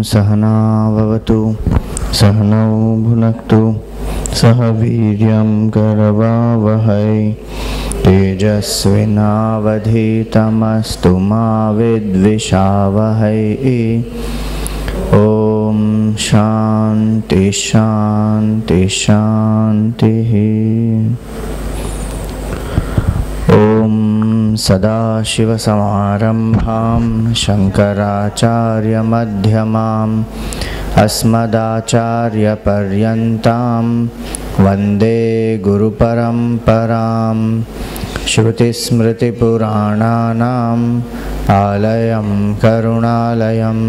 सहना भवतु सहनौ भुनक्तु सह वीर्यं करवावहै तेजस्विनावधीतमस्तु मा विद्विषावहै। ओम शांति शांति शांतिः। ओम सदाशिवसमारम्भां शङ्कराचार्यमध्यमाम् अस्मदाचार्यपर्यन्तां वन्दे गुरुपरम्परां। श्रुतिस्मृतिपुराणानाम् आलयं करुणालयं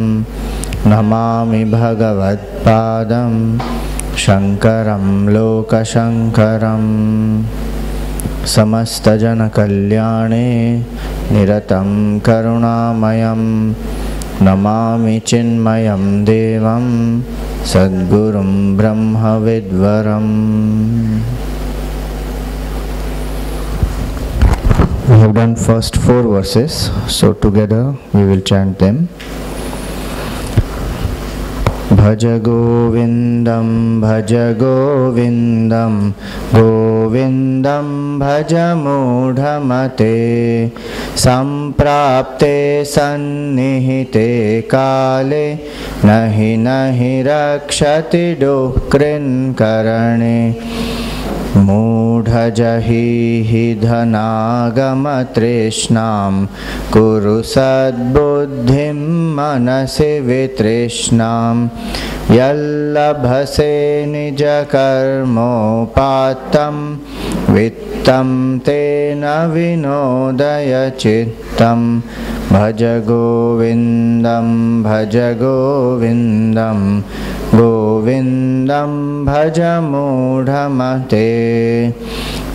नमामि भगवत्पादं शङ्करं लोकशङ्करम्। समस्तजनकल्याणे निरतं करुणामयं नमामि चिन्मयं देवं सद्गुरुं ब्रह्मविद्वरम्। We have done first 4 verses, so together we will chant them. भज गोविन्दं भज गोविन्दं गोविन्दं भज मूढमते सम्प्राप्ते सन्निहिते काले नहि रक्षति दुःकृन्करणे। मूढजहि धनागमतृष्णां कुरु सद्बुद्धिं मनसि वितृष्णां। यल्लभसे निजकर्मोपात्तं वित्तं तेन विनोदय चित्तं। भज गोविन्दं भज गोविन्दं गोविन्दं भज मूढमते।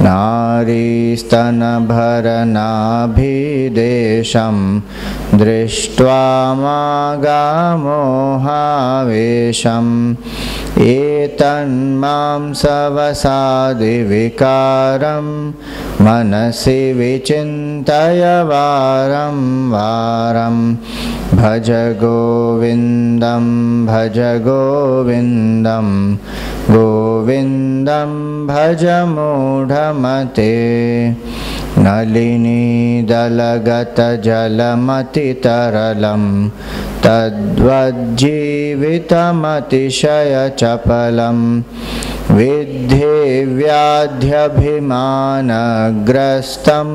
नारीस्तनभरनाभिदेशं दृष्ट्वा मागामोहावेशम्। एतन्मां सवसादिविकारं मनसि विचिन्तय वारं वारं। भज गोविन्दं भज गोविन्दं गोविन्दं भज मूढमते। नलिनीदलगतजलमतितरलं तद्वज्जीवितमतिशयचपलं। विद्धि व्याध्यभिमानग्रस्तं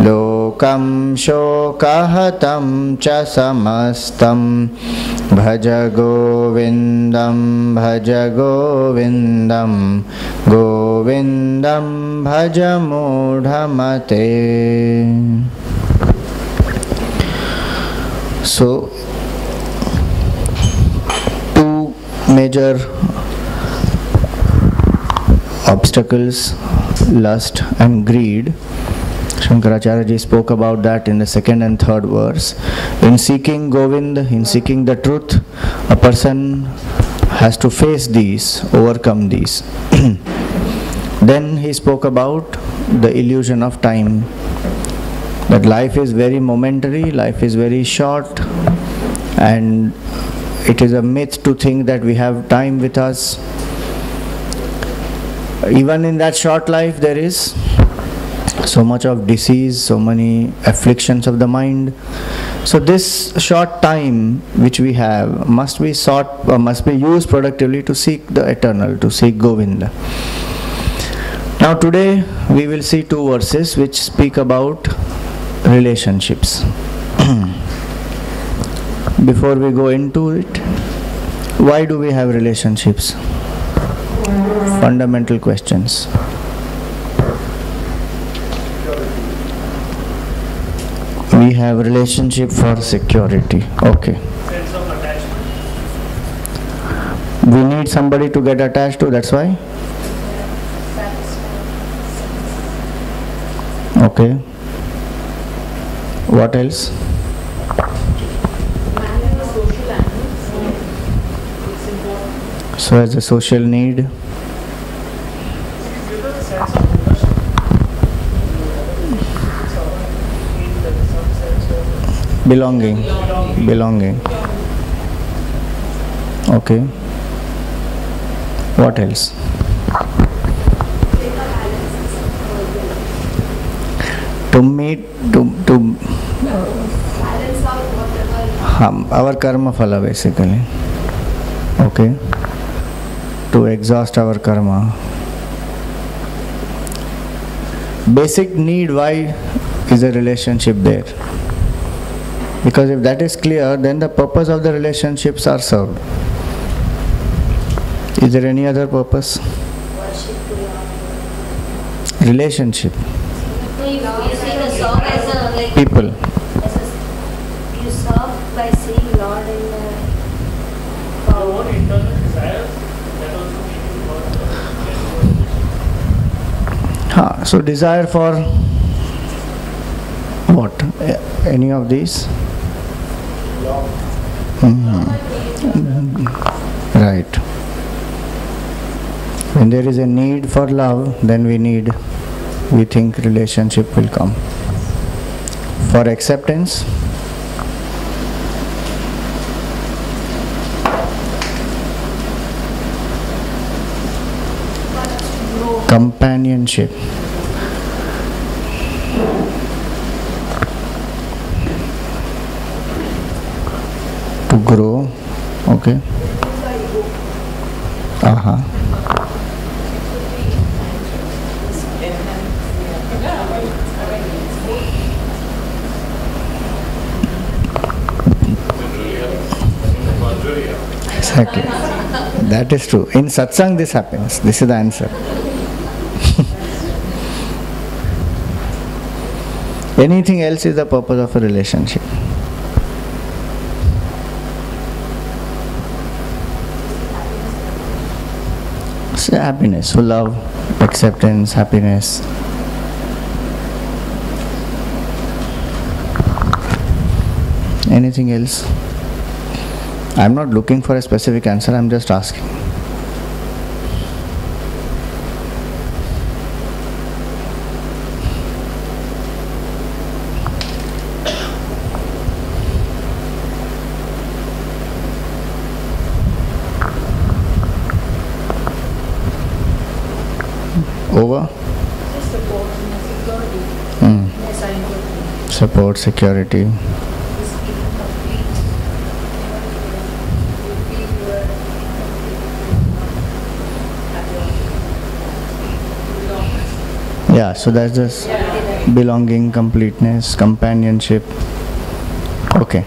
लोकं शोकहतं च समस्तं। भज गोविन्दं भज गोविन्दं गोविन्दं भज मूढमते। So, 2 major obstacles, lust and greed. Shankaracharya ji spoke about that in the 2nd and 3rd verse. In seeking Govind, in seeking the truth, a person has to face these, overcome these. Then he spoke about the illusion of time, that life is very momentary, life is very short, and it is a myth to think that we have time with us. Even in that short life there is so much of disease, so many afflictions of the mind. So this short time which we have must be used productively to seek the eternal, to seek Govinda. Now today we will see 2 verses which speak about relationships. Before we go into it, why do we have relationships? Fundamental questions. We have relationship for security. Okay. Sense of attachment. We need somebody to get attached to, that's why? Okay. What else? So as a social need. Belonging. Okay. What else? To meet, to our karma phala basically. Okay. To exhaust our karma. Basic need, why is a relationship there? Because if that is clear, then the purpose of the relationships are served. Is there any other purpose? Relationship. People. You serve by seeing Lord in your own internal desires that also make you work. So desire for what? Any of these? Right. When there is a need for love, then we think relationship will come. For acceptance, companionship, to grow. Okay. Exactly. That is true. In satsang this happens. This is the answer. Anything else is the purpose of a relationship. So happiness, so love, acceptance, happiness. Anything else? I'm not looking for a specific answer, I'm just asking. Over? Support, security. Yeah, so that's just belonging, completeness, companionship. Okay.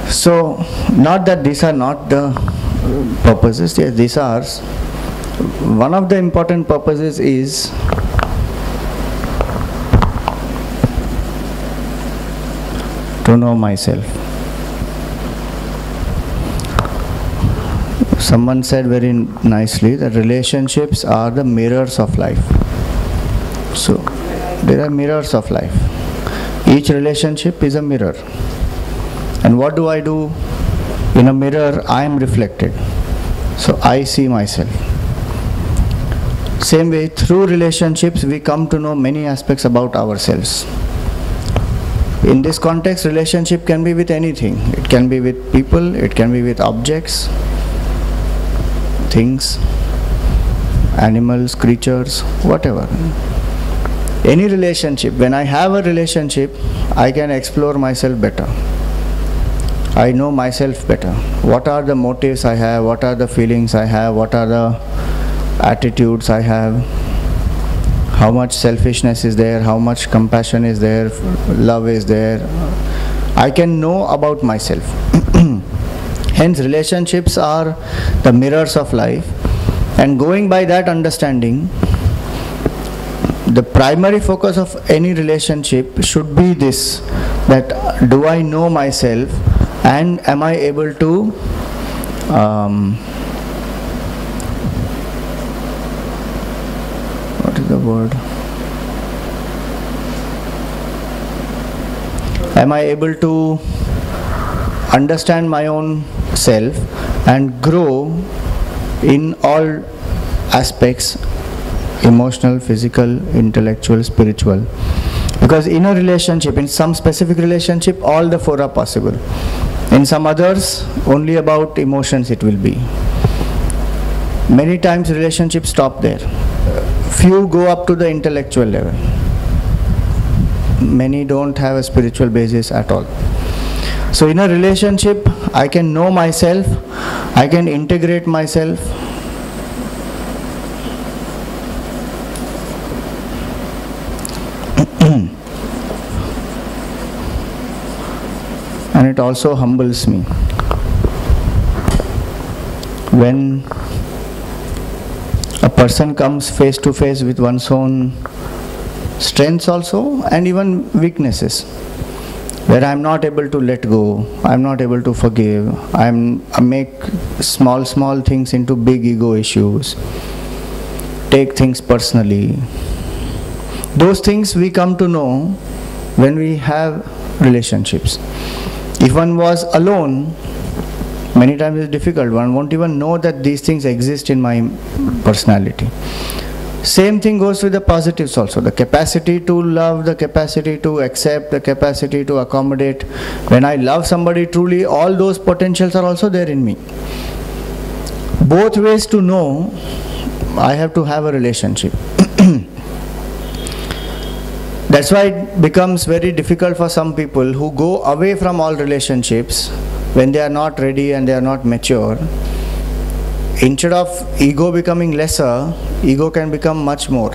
So, not that these are not the purposes, yes, these are. One of the important purposes is to know myself. Someone said very nicely that relationships are the mirrors of life. So, there are mirrors of life. Each relationship is a mirror. And what do I do? In a mirror, I am reflected. So, I see myself. Same way, through relationships, we come to know many aspects about ourselves. In this context, relationship can be with anything. It can be with people, it can be with objects, things, animals, creatures, whatever. Any relationship, when I have a relationship, I can explore myself better. I know myself better. What are the motives I have? What are the feelings I have? What are the attitudes I have? How much selfishness is there? How much compassion is there? Love is there? I can know about myself. Hence, relationships are the mirrors of life. And going by that understanding, the primary focus of any relationship should be this, that do I know myself and am I able to what is the word? Am I able to understand my own self and grow in all aspects, emotional, physical, intellectual, spiritual? Because in a relationship, in some specific relationship, all the four are possible. In some others, only about emotions it will be. Many times relationships stop there. Few go up to the intellectual level. Many don't have a spiritual basis at all. So in a relationship, I can know myself, I can integrate myself. And it also humbles me. When a person comes face to face with one's own strengths also and even weaknesses, where I am not able to let go, I am not able to forgive, I make small things into big ego issues, take things personally. Those things we come to know when we have relationships. If one was alone, many times it's difficult. One won't even know that these things exist in my personality. Same thing goes with the positives also. The capacity to love, the capacity to accept, the capacity to accommodate. When I love somebody truly, all those potentials are also there in me. Both ways to know, I have to have a relationship. That's why it becomes very difficult for some people who go away from all relationships when they are not ready and they are not mature. Instead of ego becoming lesser, ego can become much more.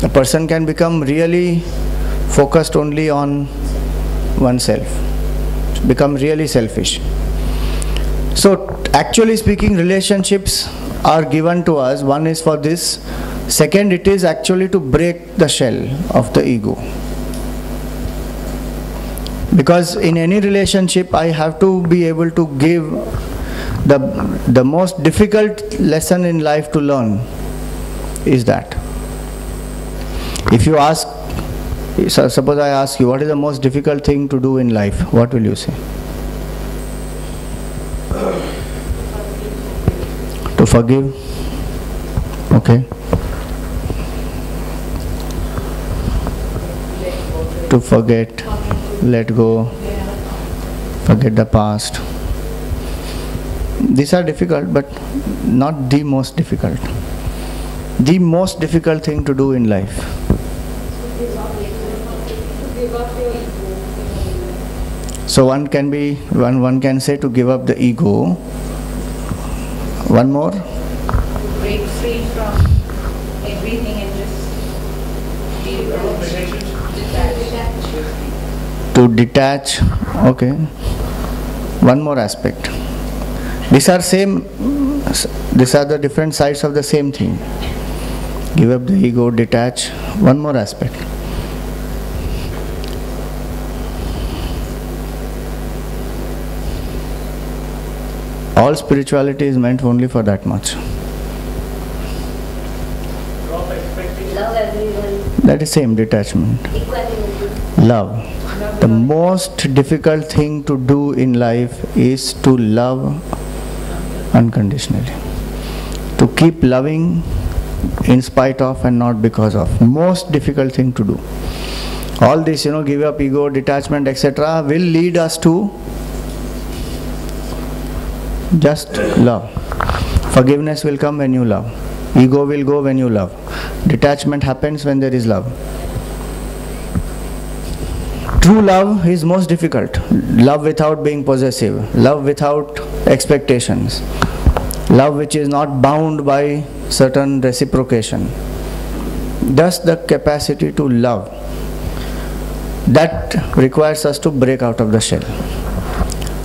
A person can become really focused only on oneself, become really selfish. So actually speaking, relationships are given to us. One is for this. Second, it is actually to break the shell of the ego. Because in any relationship, I have to be able to give the most difficult lesson in life to learn is that. If you ask, suppose I ask you, what is the most difficult thing to do in life? What will you say? To forgive. Okay. To forget, let go, forget the past. These are difficult, but not the most difficult. The most difficult thing to do in life. So one can say to give up the ego. One more. To break free from everything and just be to detach. Okay. One more aspect. These are the different sides of the same thing. Give up the ego, detach. One more aspect. All spirituality is meant only for that much. Love everyone. That is same, detachment. Love. The most difficult thing to do in life is to love unconditionally. To keep loving in spite of and not because of. Most difficult thing to do. All this, give up ego, detachment, etc. will lead us to just love. Forgiveness will come when you love. Ego will go when you love. Detachment happens when there is love. True love is most difficult. Love without being possessive. Love without expectations. Love which is not bound by certain reciprocation. Thus the capacity to love. That requires us to break out of the shell.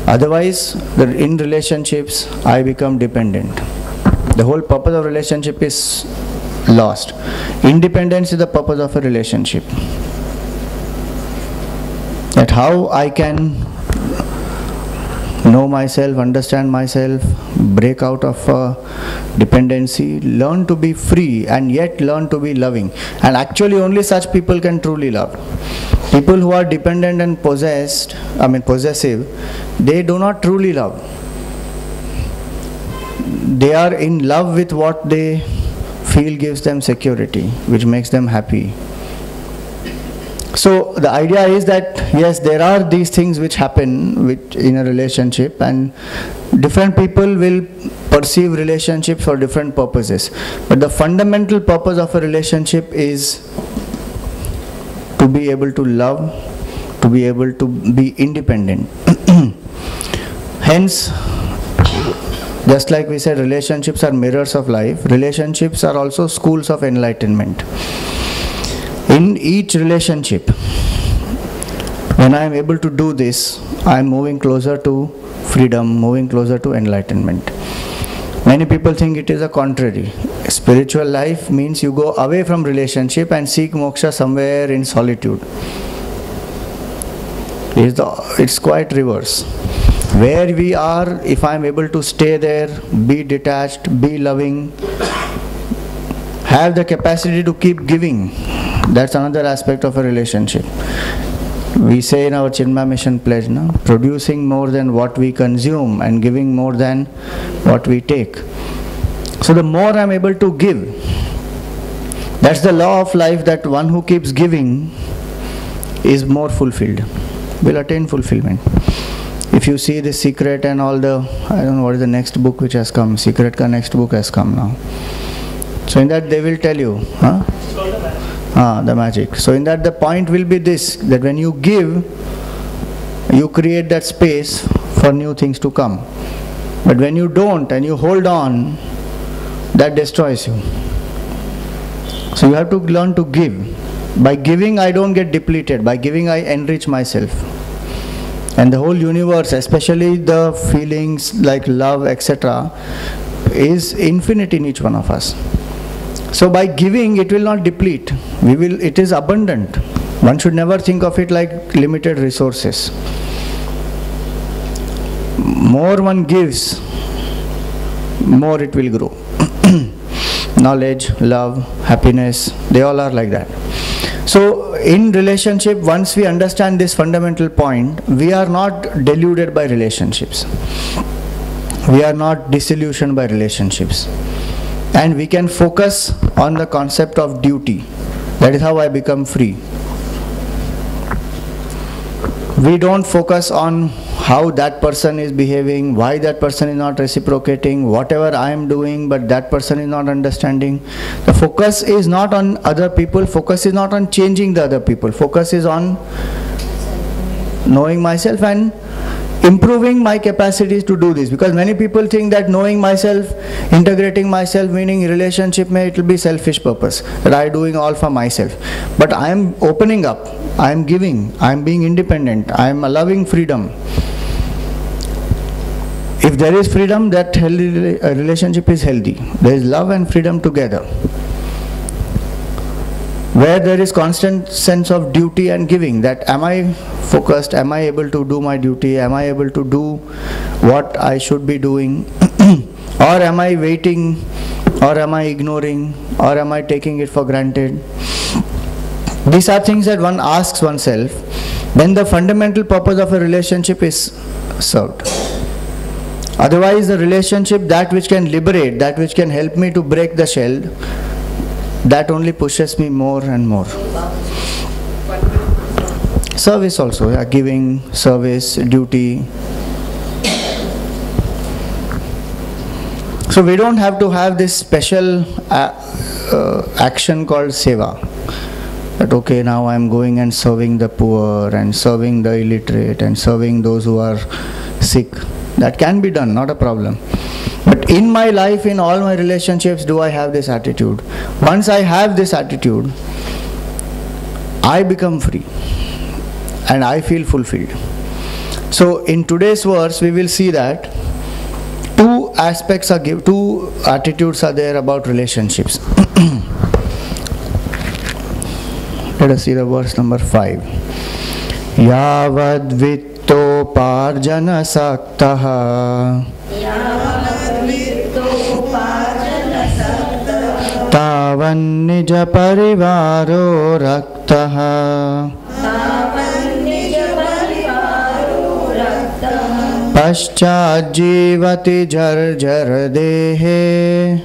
Otherwise, in relationships, I become dependent. The whole purpose of relationship is lost. Independence is the purpose of a relationship. That how I can know myself, understand myself, break out of dependency, learn to be free and yet learn to be loving. And actually only such people can truly love. People who are dependent and possessive, they do not truly love. They are in love with what they feel gives them security, which makes them happy. So the idea is that yes, there are these things which happen in a relationship, and different people will perceive relationships for different purposes. But the fundamental purpose of a relationship is to be able to love, to be able to be independent. Hence, just like we said, relationships are mirrors of life, relationships are also schools of enlightenment. In each relationship, when I am able to do this, I am moving closer to freedom, moving closer to enlightenment. Many people think it is a contrary. Spiritual life means you go away from relationship and seek moksha somewhere in solitude. It's quite reverse. Where we are, if I am able to stay there, be detached, be loving, have the capacity to keep giving, that's another aspect of a relationship. We say in our Chinmaya mission pledge, no? Producing more than what we consume and giving more than what we take. So the more I am able to give, that's the law of life, that one who keeps giving is more fulfilled, will attain fulfillment. If you see the Secret and all the, I don't know what is the next book which has come, Secret ka next book has come now. So in that they will tell you, huh? It's called the magic. The magic. So in that the point will be this, that when you give, you create that space for new things to come. But when you don't and you hold on, that destroys you. So you have to learn to give. By giving I don't get depleted, by giving I enrich myself. And the whole universe, especially the feelings like love, etc., is infinite in each one of us. So by giving, it will not deplete. It is abundant. One should never think of it like limited resources. More one gives, more it will grow. Knowledge, love, happiness, they all are like that. So in relationship, once we understand this fundamental point, we are not deluded by relationships. We are not disillusioned by relationships. And we can focus on the concept of duty. That is how I become free. We don't focus on how that person is behaving, why that person is not reciprocating, whatever I am doing but that person is not understanding. The focus is not on other people, focus is not on changing the other people, focus is on knowing myself and improving my capacities to do this. Because many people think that knowing myself, integrating myself, meaning relationship it will be selfish purpose, that I am doing all for myself. But I am opening up, I am giving, I am being independent, I am allowing freedom. If there is freedom, that healthy relationship is healthy. There is love and freedom together. Where there is constant sense of duty and giving, that am I focused, am I able to do my duty, am I able to do what I should be doing, or am I waiting, or am I ignoring, or am I taking it for granted? These are things that one asks oneself when the fundamental purpose of a relationship is served. Otherwise the relationship, that which can liberate, that which can help me to break the shell, that only pushes me more and more. Service also, yeah, giving, service, duty. So we don't have to have this special action called seva. That okay, now I am going and serving the poor and serving the illiterate and serving those who are sick. That can be done, not a problem. But in my life, in all my relationships, do I have this attitude? Once I have this attitude, I become free and I feel fulfilled. So in today's verse, we will see that two attitudes are there about relationships. Let us see the verse number 5. Yavad vittoparjana saktaha tavan nija parivaro raktaha paschat jivati jarjar dehe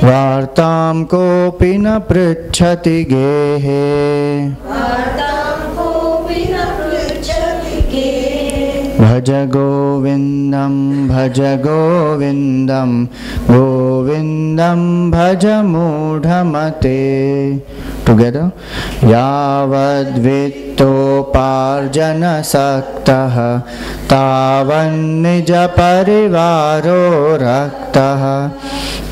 वार्तां कोऽपि न पृच्छति गेहे भज गोविन्दं गोविन्दं भज मूढमते together यावद्वित्तोपार्जनसक्तः तावन्निज परिवारो रक्तः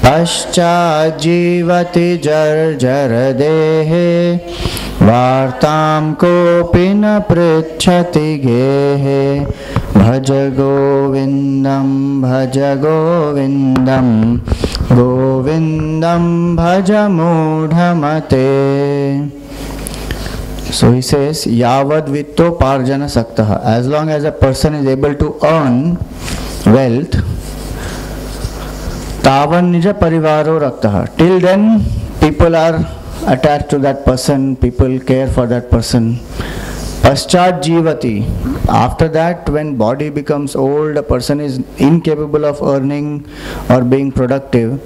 पश्चाज्जीवति जर्जरदेहे वार्तां कोऽपि न पृच्छति गेहे भज गोविन्दं गोविन्दं भज मूढमते. So he says, Yavad vitto parjana saktaha. As long as a person is able to earn wealth, tavan nija parivaro raktaha. Till then, people are attached to that person, people care for that person. Paschat jivati. After that, when body becomes old, a person is incapable of earning or being productive,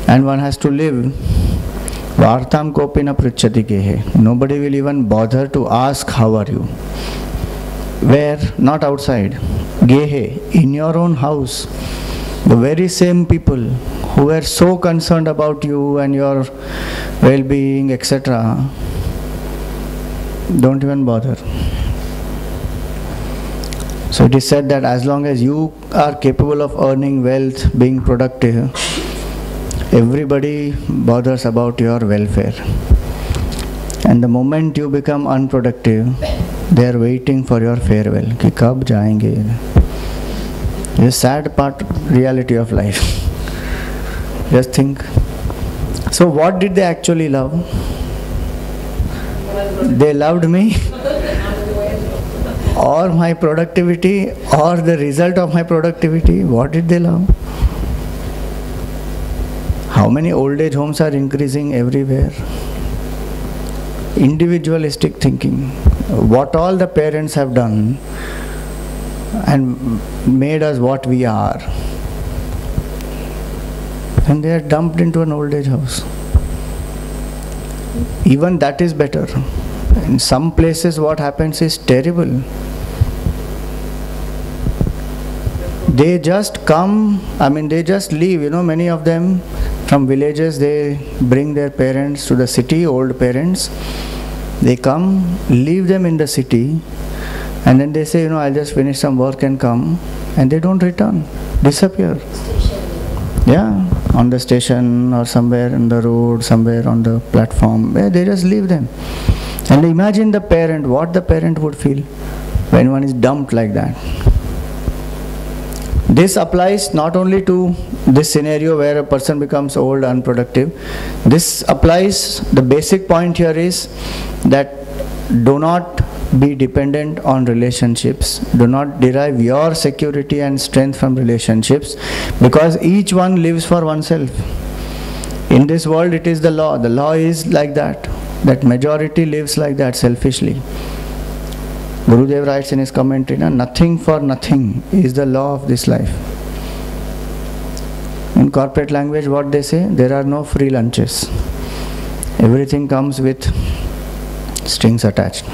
and one has to live. Vartam kopina pritchati gehe. Nobody will even bother to ask how are you. Where? Not outside. Gehe, in your own house. The very same people who were so concerned about you and your well-being, etc., don't even bother. So it is said that as long as you are capable of earning wealth, being productive, everybody bothers about your welfare. And the moment you become unproductive, they are waiting for your farewell. Ki kab jayenge? It's a sad reality of life. Just think. So what did they actually love? They loved me or my productivity or the result of my productivity. What did they love? How many old age homes are increasing everywhere? Individualistic thinking. What all the parents have done and made us what we are, and they are dumped into an old age house. Even that is better. In some places what happens is terrible. They just come, they just leave. Many of them from villages, they bring their parents to the city, old parents. They come, leave them in the city, and then they say, I'll just finish some work and come, and they don't return, disappear. Yeah, on the station or somewhere on the road, somewhere on the platform, they just leave them. And imagine the parent, what the parent would feel when one is dumped like that. This applies not only to this scenario where a person becomes old, unproductive. This applies, the basic point here is that do not be dependent on relationships. Do not derive your security and strength from relationships, because each one lives for oneself. In this world it is the law. The law is like that majority lives like that, selfishly. Gurudev writes in his commentary, nothing for nothing is the law of this life. In corporate language, what they say? There are no free lunches. Everything comes with strings attached.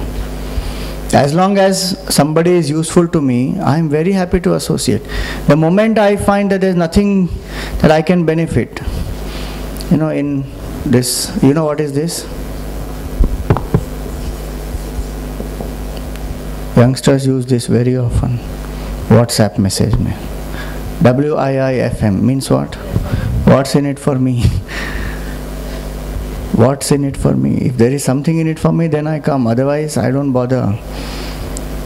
As long as somebody is useful to me, I am very happy to associate. The moment I find that there is nothing that I can benefit, in this, what is this? Youngsters use this very often. WhatsApp message me. WIIFM means what? What's in it for me? What's in it for me? If there is something in it for me, then I come. Otherwise, I don't bother.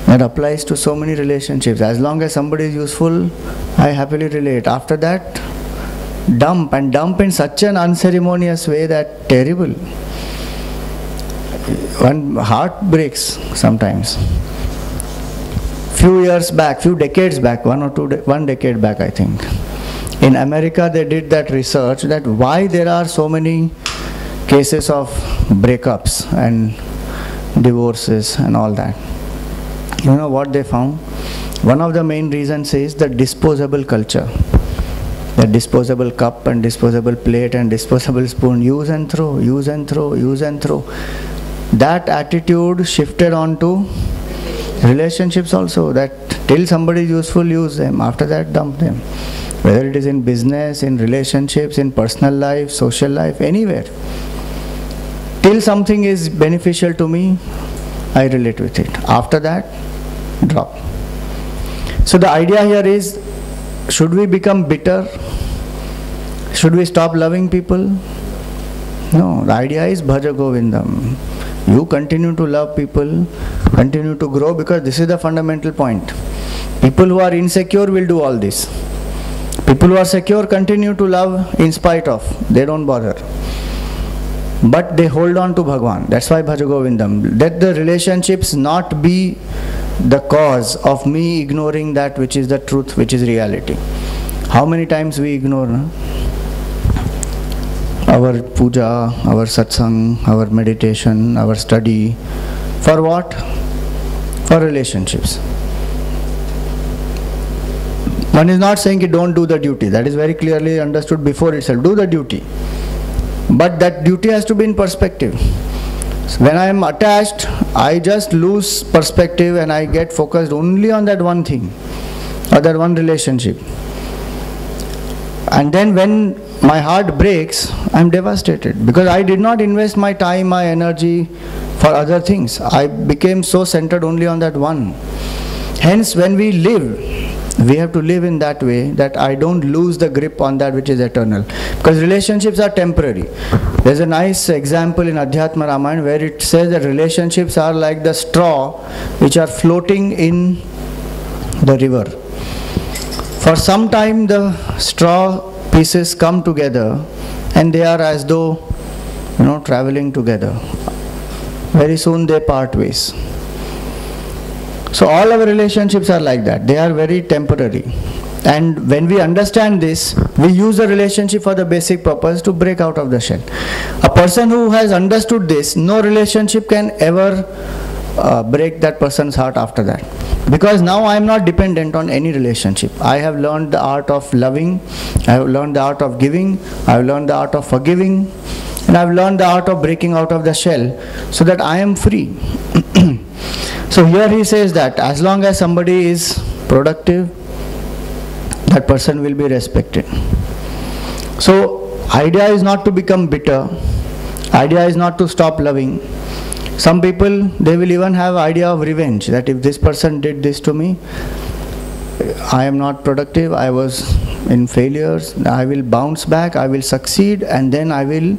That applies to so many relationships. As long as somebody is useful, I happily relate. After that, dump, and dump in such an unceremonious way that terrible. One heart breaks sometimes. Few decades back, one decade back, I think. In America, they did that research that why there are so many cases of breakups and divorces and all that. You know what they found? One of the main reasons is the disposable culture. That disposable cup and disposable plate and disposable spoon, use and throw, use and throw, use and throw. That attitude shifted onto relationships also, that till somebody is useful, use them, after that dump them. Whether it is in business, in relationships, in personal life, social life, anywhere. Till something is beneficial to me, I relate with it. After that, drop. So the idea here is, should we become bitter? Should we stop loving people? No, the idea is Bhaja Govindam. You continue to love people, continue to grow, because this is the fundamental point. People who are insecure will do all this. People who are secure continue to love in spite of, they don't bother. But they hold on to Bhagwan. That's why Bhaja Govindam. Let the relationships not be the cause of me ignoring that which is the truth, which is reality. How many times we ignore our puja, our satsang, our meditation, our study. For what? For relationships. One is not saying don't do the duty. That is very clearly understood before itself. Do the duty. But that duty has to be in perspective. When I am attached, I just lose perspective and I get focused only on that one thing or that one relationship. And then when my heart breaks, I am devastated because I did not invest my time, my energy for other things. I became so centered only on that one. Hence, when we live, we have to live in that way that I don't lose the grip on that which is eternal. Because relationships are temporary. There's a nice example in Adhyatma Ramayana where it says that relationships are like the straw which are floating in the river. For some time the straw pieces come together and they are as though, traveling together. Very soon they part ways. So all our relationships are like that. They are very temporary. And when we understand this, we use the relationship for the basic purpose to break out of the shell. A person who has understood this, no relationship can ever break that person's heart after that. Because now I am not dependent on any relationship. I have learned the art of loving, I have learned the art of giving, I have learned the art of forgiving, and I have learned the art of breaking out of the shell so that I am free. So here he says that as long as somebody is productive, that person will be respected. So idea is not to become bitter, idea is not to stop loving. Some people, they will even have idea of revenge, that if this person did this to me, I am not productive, I was in failures, I will bounce back, I will succeed, and then I will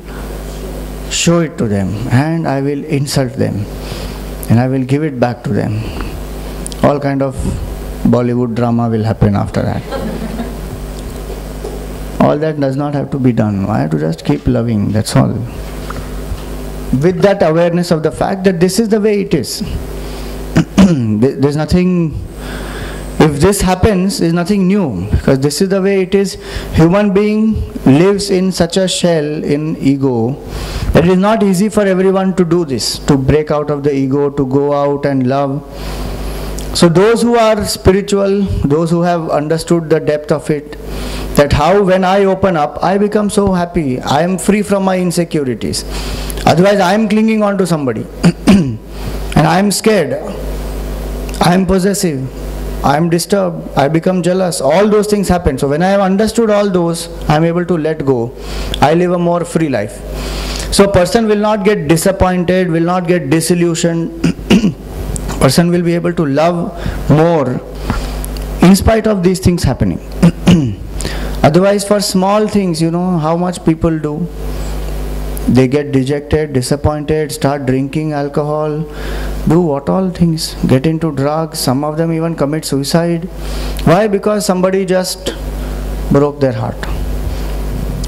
show it to them and I will insult them and I will give it back to them. All kind of Bollywood drama will happen after that. All that does not have to be done. I have to just keep loving, that's all. With that awareness of the fact that this is the way it is. There's nothing, if this happens, there's nothing new, because this is the way it is. Human being lives in such a shell in ego that it is not easy for everyone to do this, to break out of the ego, to go out and love. So those who are spiritual, those who have understood the depth of it, that how when I open up, I become so happy, I am free from my insecurities. Otherwise I am clinging on to somebody and I am scared, I am possessive, I am disturbed, I become jealous, all those things happen. So when I have understood all those, I am able to let go. I live a more free life. So a person will not get disappointed, will not get disillusioned. Person will be able to love more in spite of these things happening. Otherwise for small things, how much people do. They get dejected, disappointed, start drinking alcohol, do what all things, get into drugs, some of them even commit suicide. Why? Because somebody just broke their heart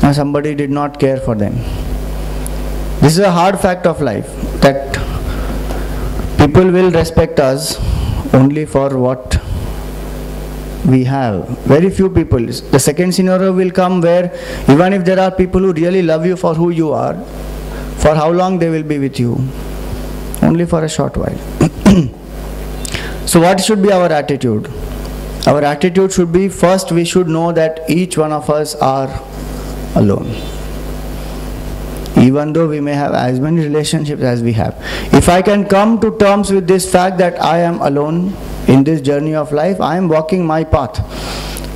and somebody did not care for them. This is a hard fact of life, that people will respect us only for what we have. Very few people. The second scenario will come where even if there are people who really love you for who you are, for how long they will be with you? Only for a short while. So what should be our attitude? Our attitude should be, first we should know that each one of us are alone. Even though we may have as many relationships as we have. If I can come to terms with this fact that I am alone in this journey of life, I am walking my path.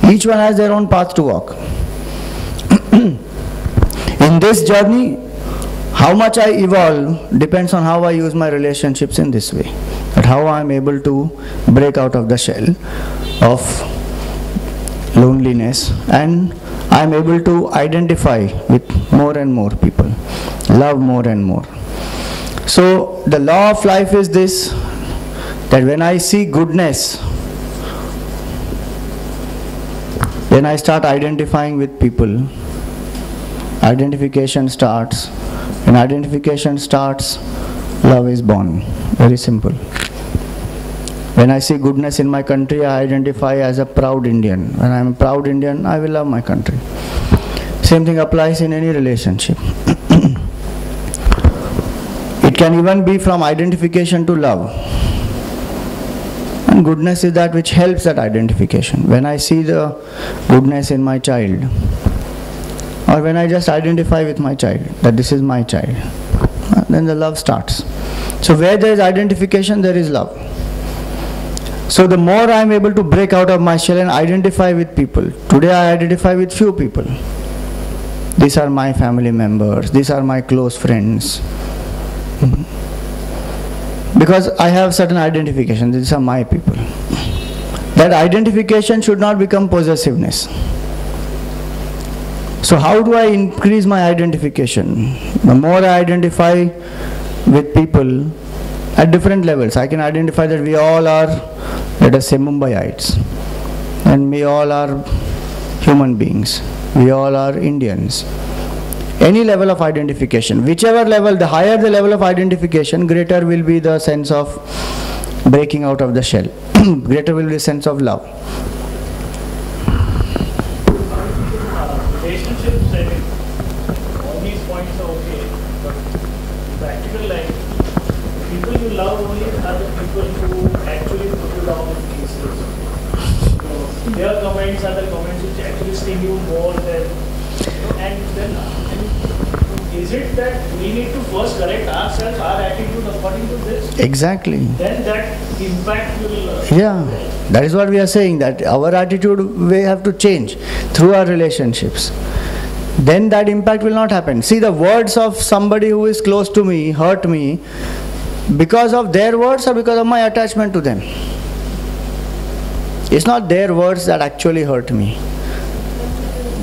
Each one has their own path to walk. In this journey, how much I evolve depends on how I use my relationships in this way. That how I am able to break out of the shell of loneliness, and I am able to identify with more and more people, love more and more. So the law of life is this, that when I see goodness, then I start identifying with people. Identification starts. When identification starts, love is born. Very simple. When I see goodness in my country, I identify as a proud Indian. When I am a proud Indian, I will love my country. Same thing applies in any relationship. It can even be from identification to love. And goodness is that which helps that identification. When I see the goodness in my child, or when I just identify with my child, that this is my child, then the love starts. So where there is identification, there is love. So the more I am able to break out of my shell and identify with people. Today I identify with few people. These are my family members, these are my close friends. Because I have certain identification, these are my people. That identification should not become possessiveness. So how do I increase my identification? The more I identify with people at different levels, I can identify that we all are, let us say, Mumbaiites, and we all are human beings, we all are Indians. Any level of identification, whichever level, the higher the level of identification, greater will be the sense of breaking out of the shell. Greater will be the sense of love. Relationships, I mean, all these points are okay, but practical life, people you love only are the people who actually put you down in pieces. So their comments are the comments which actually sting you more than, and then is it that we need to first correct ourselves, our attitude according to this? Exactly. Then that impact will... Yeah, that is what we are saying, that our attitude we have to change through our relationships. Then that impact will not happen. See, the words of somebody who is close to me hurt me because of their words or because of my attachment to them. It's not their words that actually hurt me.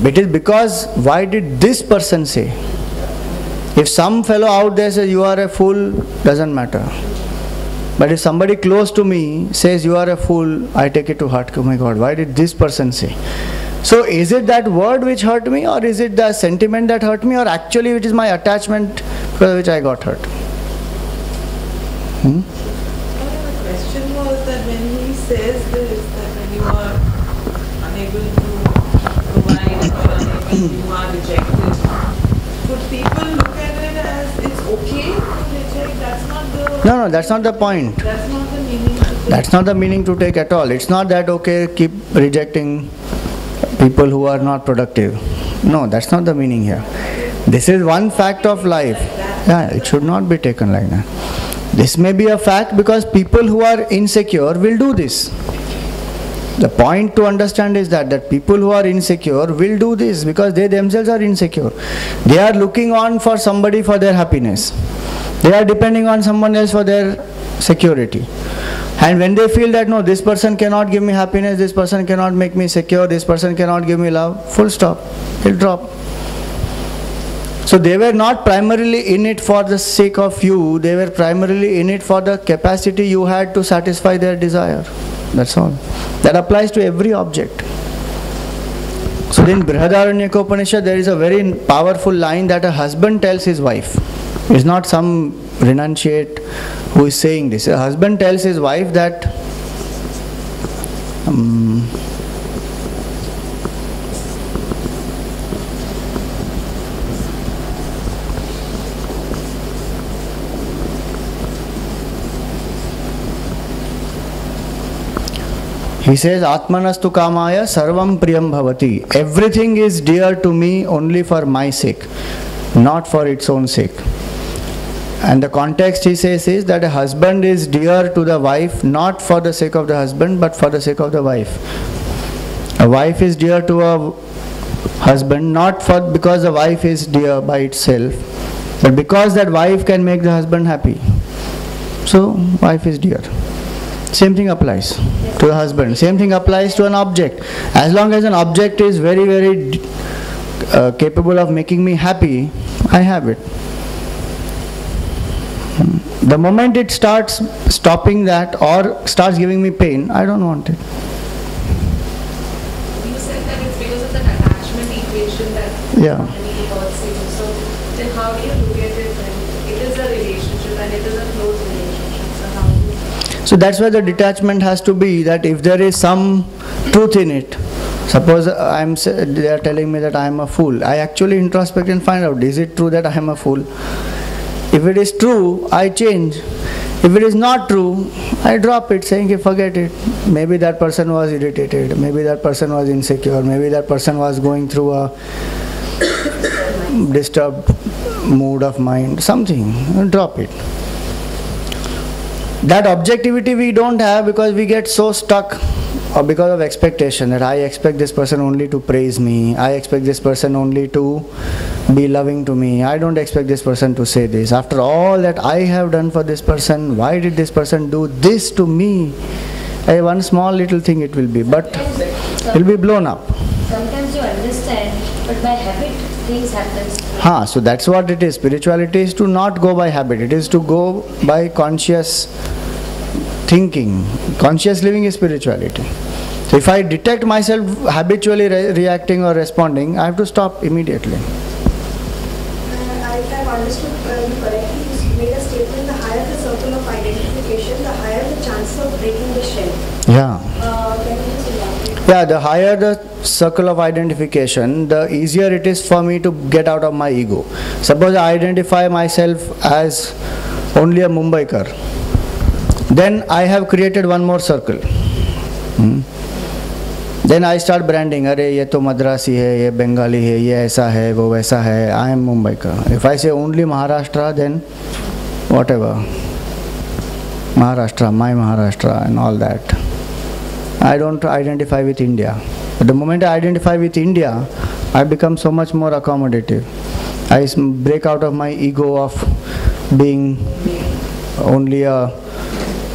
It is because, why did this person say? If some fellow out there says you are a fool, doesn't matter. But if somebody close to me says you are a fool, I take it to heart. Oh my God, why did this person say? So is it that word which hurt me, or is it the sentiment that hurt me, or actually it is my attachment because of which I got hurt? The question was that when he says this, that when you are unable to provide or unable, you are rejected, could people look at it as it's okay to reject? That's not the... No, that's not the point. That's not the meaning to take. That's not the meaning to take at all. It's not that, okay, keep rejecting people who are not productive. No, that's not the meaning here. This is one fact of life. Yeah, it should not be taken like that. This may be a fact because people who are insecure will do this. The point to understand is that people who are insecure will do this because they themselves are insecure. They are looking on for somebody for their happiness. They are depending on someone else for their security. And when they feel that no, this person cannot give me happiness, this person cannot make me secure, this person cannot give me love, full stop, it'll drop. So they were not primarily in it for the sake of you, they were primarily in it for the capacity you had to satisfy their desire. That's all. That applies to every object. So in Brihadaranyaka there is a very powerful line that a husband tells his wife. It's not some renunciate who is saying this. A husband tells his wife that He says, Atmanastu kamaya sarvam priyam bhavati. Everything is dear to me only for my sake, not for its own sake. And the context he says is that a husband is dear to the wife not for the sake of the husband but for the sake of the wife. A wife is dear to a husband not for because the wife is dear by itself, but because that wife can make the husband happy. So wife is dear. Same thing applies to the husband. Same thing applies to an object. As long as an object is very, very capable of making me happy, I have it. The moment it starts stopping that or starts giving me pain, I don't want it. You said that it's because of the attachment equation that harmony works in. So then how do you look at it when it is a relationship and it is a close relationship? So how do you... So that's why the detachment has to be that if there is some truth in it, suppose they are telling me that I am a fool, I actually introspect and find out, is it true that I am a fool? If it is true, I change. If it is not true, I drop it, saying, okay, forget it. Maybe that person was irritated, maybe that person was insecure, maybe that person was going through a disturbed mood of mind, something, drop it. That objectivity we don't have because we get so stuck or because of expectation that I expect this person only to praise me, I expect this person only to be loving to me, I don't expect this person to say this. After all that I have done for this person, why did this person do this to me? One small little thing it will be, but it will be blown up. Sometimes you understand, but by habit things happen. So that's what it is. Spirituality is to not go by habit, it is to go by conscious thinking. Conscious living is spirituality. So if I detect myself habitually reacting or responding, I have to stop immediately. If I've understood you correctly, you made a statement, the higher the circle of identification, the higher the chance of breaking the shell. Yeah. Can you just elaborate? Yeah, the higher the circle of identification, the easier it is for me to get out of my ego. Suppose I identify myself as only a Mumbaikar, then I have created one more circle. Then I start branding, अरे ये तो मद्रासी है, ये बंगाली है, ये ऐसा है, वो वैसा है, I am Mumbaikar. If I say only Maharashtra, then whatever. Maharashtra, my Maharashtra and all that. I don't identify with India. But the moment I identify with India, I become so much more accommodative. I break out of my ego of being only a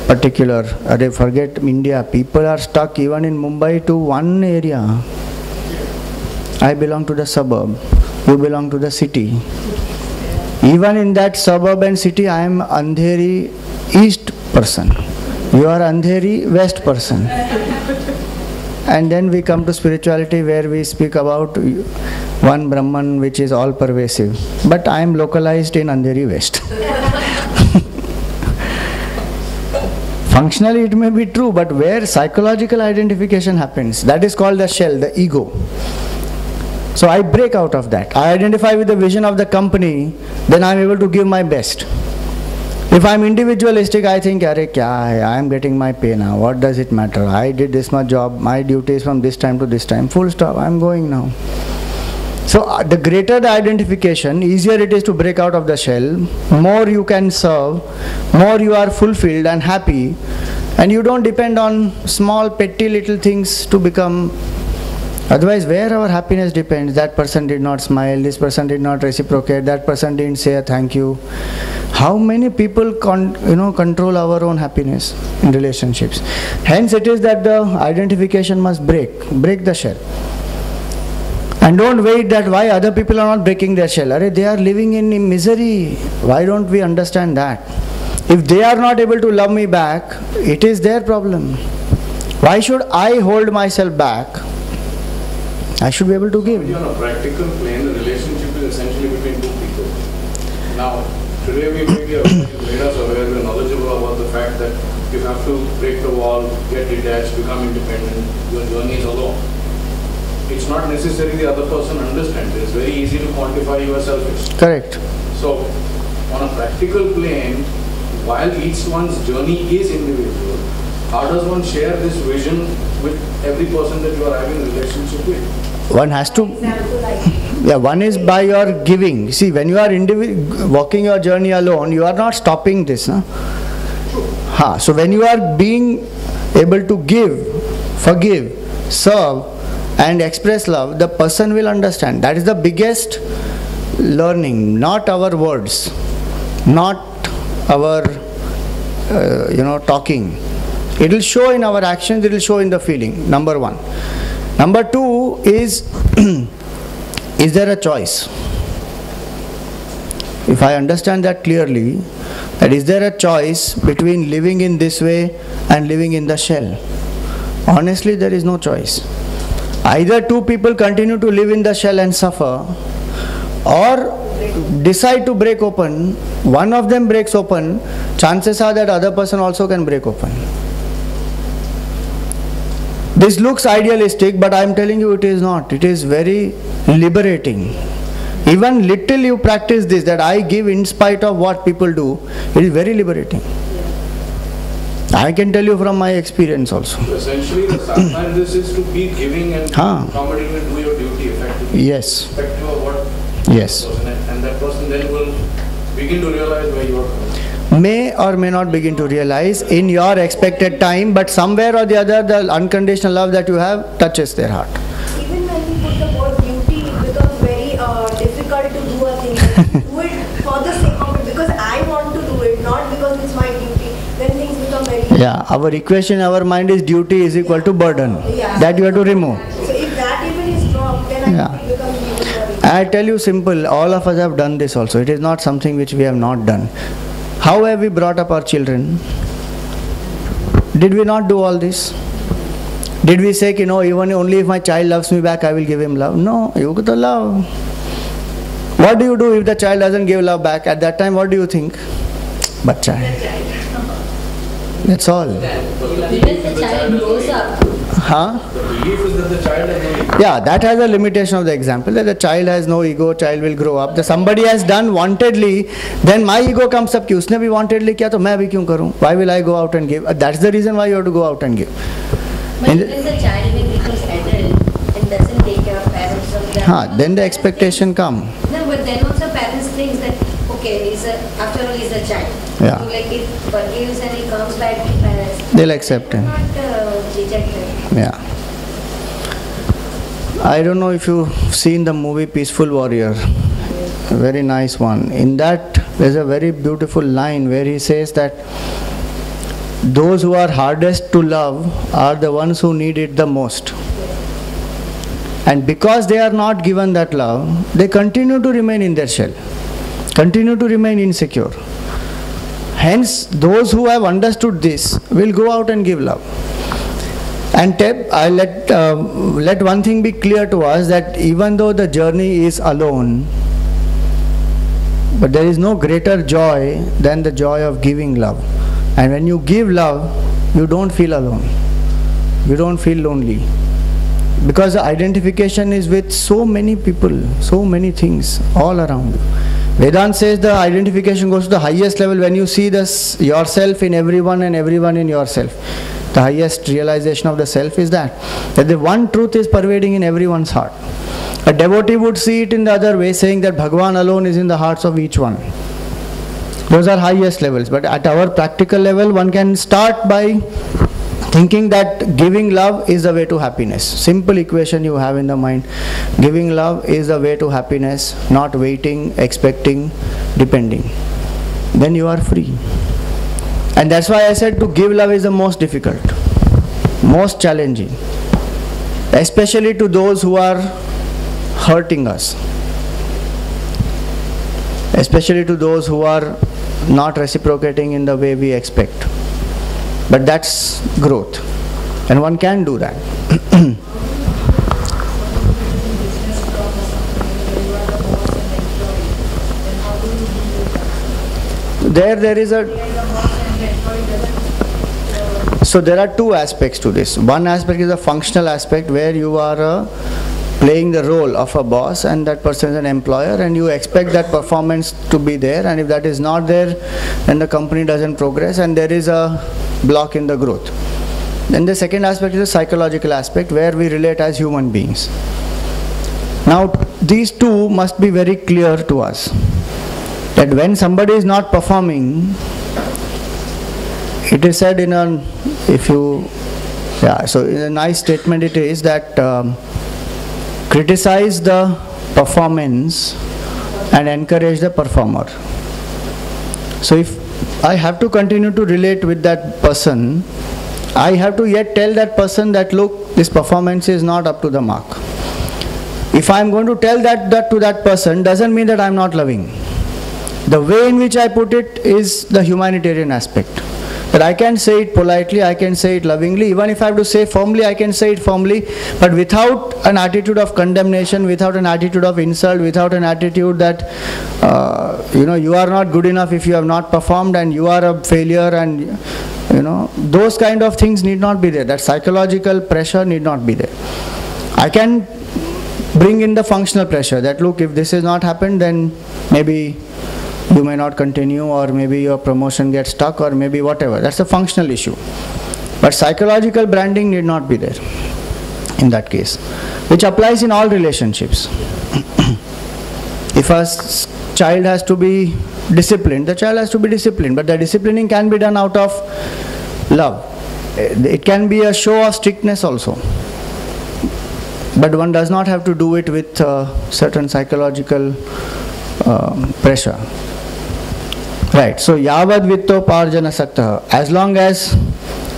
particular, forget India, people are stuck even in Mumbai to one area. I belong to the suburb, you belong to the city. Even in that suburb and city, I am Andheri East person, you are Andheri West person. And then we come to spirituality where we speak about one Brahman which is all pervasive. But I am localized in Andheri West. Functionally it may be true, but where psychological identification happens, that is called the shell, the ego. So I break out of that. I identify with the vision of the company, then I am able to give my best. If I am individualistic, I think, Arey kya hai, I am getting my pay now, what does it matter? I did this much job, my duty is from this time to this time, full stop, I am going now. So the greater the identification, easier it is to break out of the shell, more you can serve, more you are fulfilled and happy, and you don't depend on small petty little things to become. Otherwise, where our happiness depends, that person did not smile, this person did not reciprocate, that person didn't say a thank you. How many people control our own happiness in relationships? Hence it is that the identification must break the shell. And don't wait that why other people are not breaking their shell. They are living in misery. Why don't we understand that? If they are not able to love me back, it is their problem. Why should I hold myself back? I should be able to give. On a practical plane, the relationship is essentially between two people. Now, today we made us aware, we are knowledgeable about the fact that you have to break the wall, get detached, become independent, your journey is alone. It's not necessary the other person understands. It's very easy to quantify you as selfish. Correct. So, on a practical plane, while each one's journey is individual, how does one share this vision with every person that you are having a relationship with? One has to, yeah, one is by your giving. See, when you are walking your journey alone, you are not stopping this. Huh? So when you are being able to give, forgive, serve and express love, the person will understand. That is the biggest learning, not our words, not our talking. It will show in our actions, it will show in the feeling, number one. Number two is there a choice? If I understand that clearly, that is there a choice between living in this way and living in the shell? Honestly, there is no choice. Either two people continue to live in the shell and suffer, or decide to break open. One of them breaks open, chances are that other person also can break open. This looks idealistic, but I am telling you it is not. It is very liberating. Even little you practice this, that I give in spite of what people do, it is very liberating. I can tell you from my experience also. So essentially, the sadhana in this is to be giving and accommodating and do your duty effectively. Yes. Effective of what yes. person, and that person then will begin to realize where you are coming. May or may not begin to realize in your expected time, but somewhere or the other, the unconditional love that you have touches their heart. Even when we put the word duty, it becomes very difficult to do a thing. Do it for the sake of it, because I want to do it, not because it's my duty. Then things become very... Yeah, our equation in our mind is duty is equal to burden. Yeah. That you have to remove. So if that even is dropped, then I think it becomes even more... I tell you simple, all of us have done this also. It is not something which we have not done. How have we brought up our children? Did we not do all this? Did we say, even only if my child loves me back, I will give him love? No, you got to love. What do you do if the child doesn't give love back? At that time, what do you think? But child. That's all. Even the child grows up. Huh? The belief is that the child has no ego. Yeah, that has a limitation of the example, that the child has no ego, child will grow up. The somebody has done wantedly, then my ego comes up, कि उसने भी wantedly किया तो मैं भी क्यों करूं? Why will I go out and give? That's the reason why you have to go out and give. But when the child becomes adult and doesn't take care of parents of them, then the expectation come. No, but then also parents think that, okay, after all he's a child. Yeah. So like if forgives and he comes back to parents, They'll accept him. not reject him. Yeah. I don't know if you've seen the movie Peaceful Warrior. A very nice one. In that, there's a very beautiful line where he says that those who are hardest to love are the ones who need it the most. And because they are not given that love, they continue to remain in their shell, continue to remain insecure. Hence, those who have understood this will go out and give love. And I let one thing be clear to us, that even though the journey is alone, but there is no greater joy than the joy of giving love. And when you give love, you don't feel alone. You don't feel lonely. Because the identification is with so many people, so many things all around you. Vedanta says the identification goes to the highest level when you see yourself in everyone and everyone in yourself. The highest realization of the self is that the one truth is pervading in everyone's heart. A devotee would see it in the other way, saying that Bhagavan alone is in the hearts of each one. Those are highest levels. But at our practical level, one can start by thinking that giving love is the way to happiness. Simple equation you have in the mind. Giving love is the way to happiness, not waiting, expecting, depending. Then you are free. And that's why I said to give love is the most difficult, most challenging, especially to those who are hurting us, especially to those who are not reciprocating in the way we expect. But that's growth, and one can do that. There is a... So there are two aspects to this. One aspect is a functional aspect where you are playing the role of a boss and that person is an employer and you expect that performance to be there, and if that is not there, then the company doesn't progress and there is a block in the growth. Then the second aspect is the psychological aspect, where we relate as human beings. Now, these two must be very clear to us, that when somebody is not performing, it is said in a, so in a nice statement it is that criticize the performance and encourage the performer. So if I have to continue to relate with that person, I have to yet tell that person that, look, this performance is not up to the mark. If I am going to tell that to that person, doesn't mean that I am not loving. The way in which I put it is the humanitarian aspect. That I can say it politely, I can say it lovingly, even if I have to say firmly, I can say it firmly, but without an attitude of condemnation, without an attitude of insult, without an attitude that you are not good enough if you have not performed and you are a failure, and those kind of things need not be there. That psychological pressure need not be there. I can bring in the functional pressure that, look, if this has not happened, then maybe you may not continue, or maybe your promotion gets stuck, or maybe whatever. That's a functional issue. But psychological branding need not be there in that case, which applies in all relationships. If a child has to be disciplined, the child has to be disciplined, but the disciplining can be done out of love. It can be a show of strictness also, but one does not have to do it with certain psychological pressure. Right, so yavad vittoparjana saktaha. As long as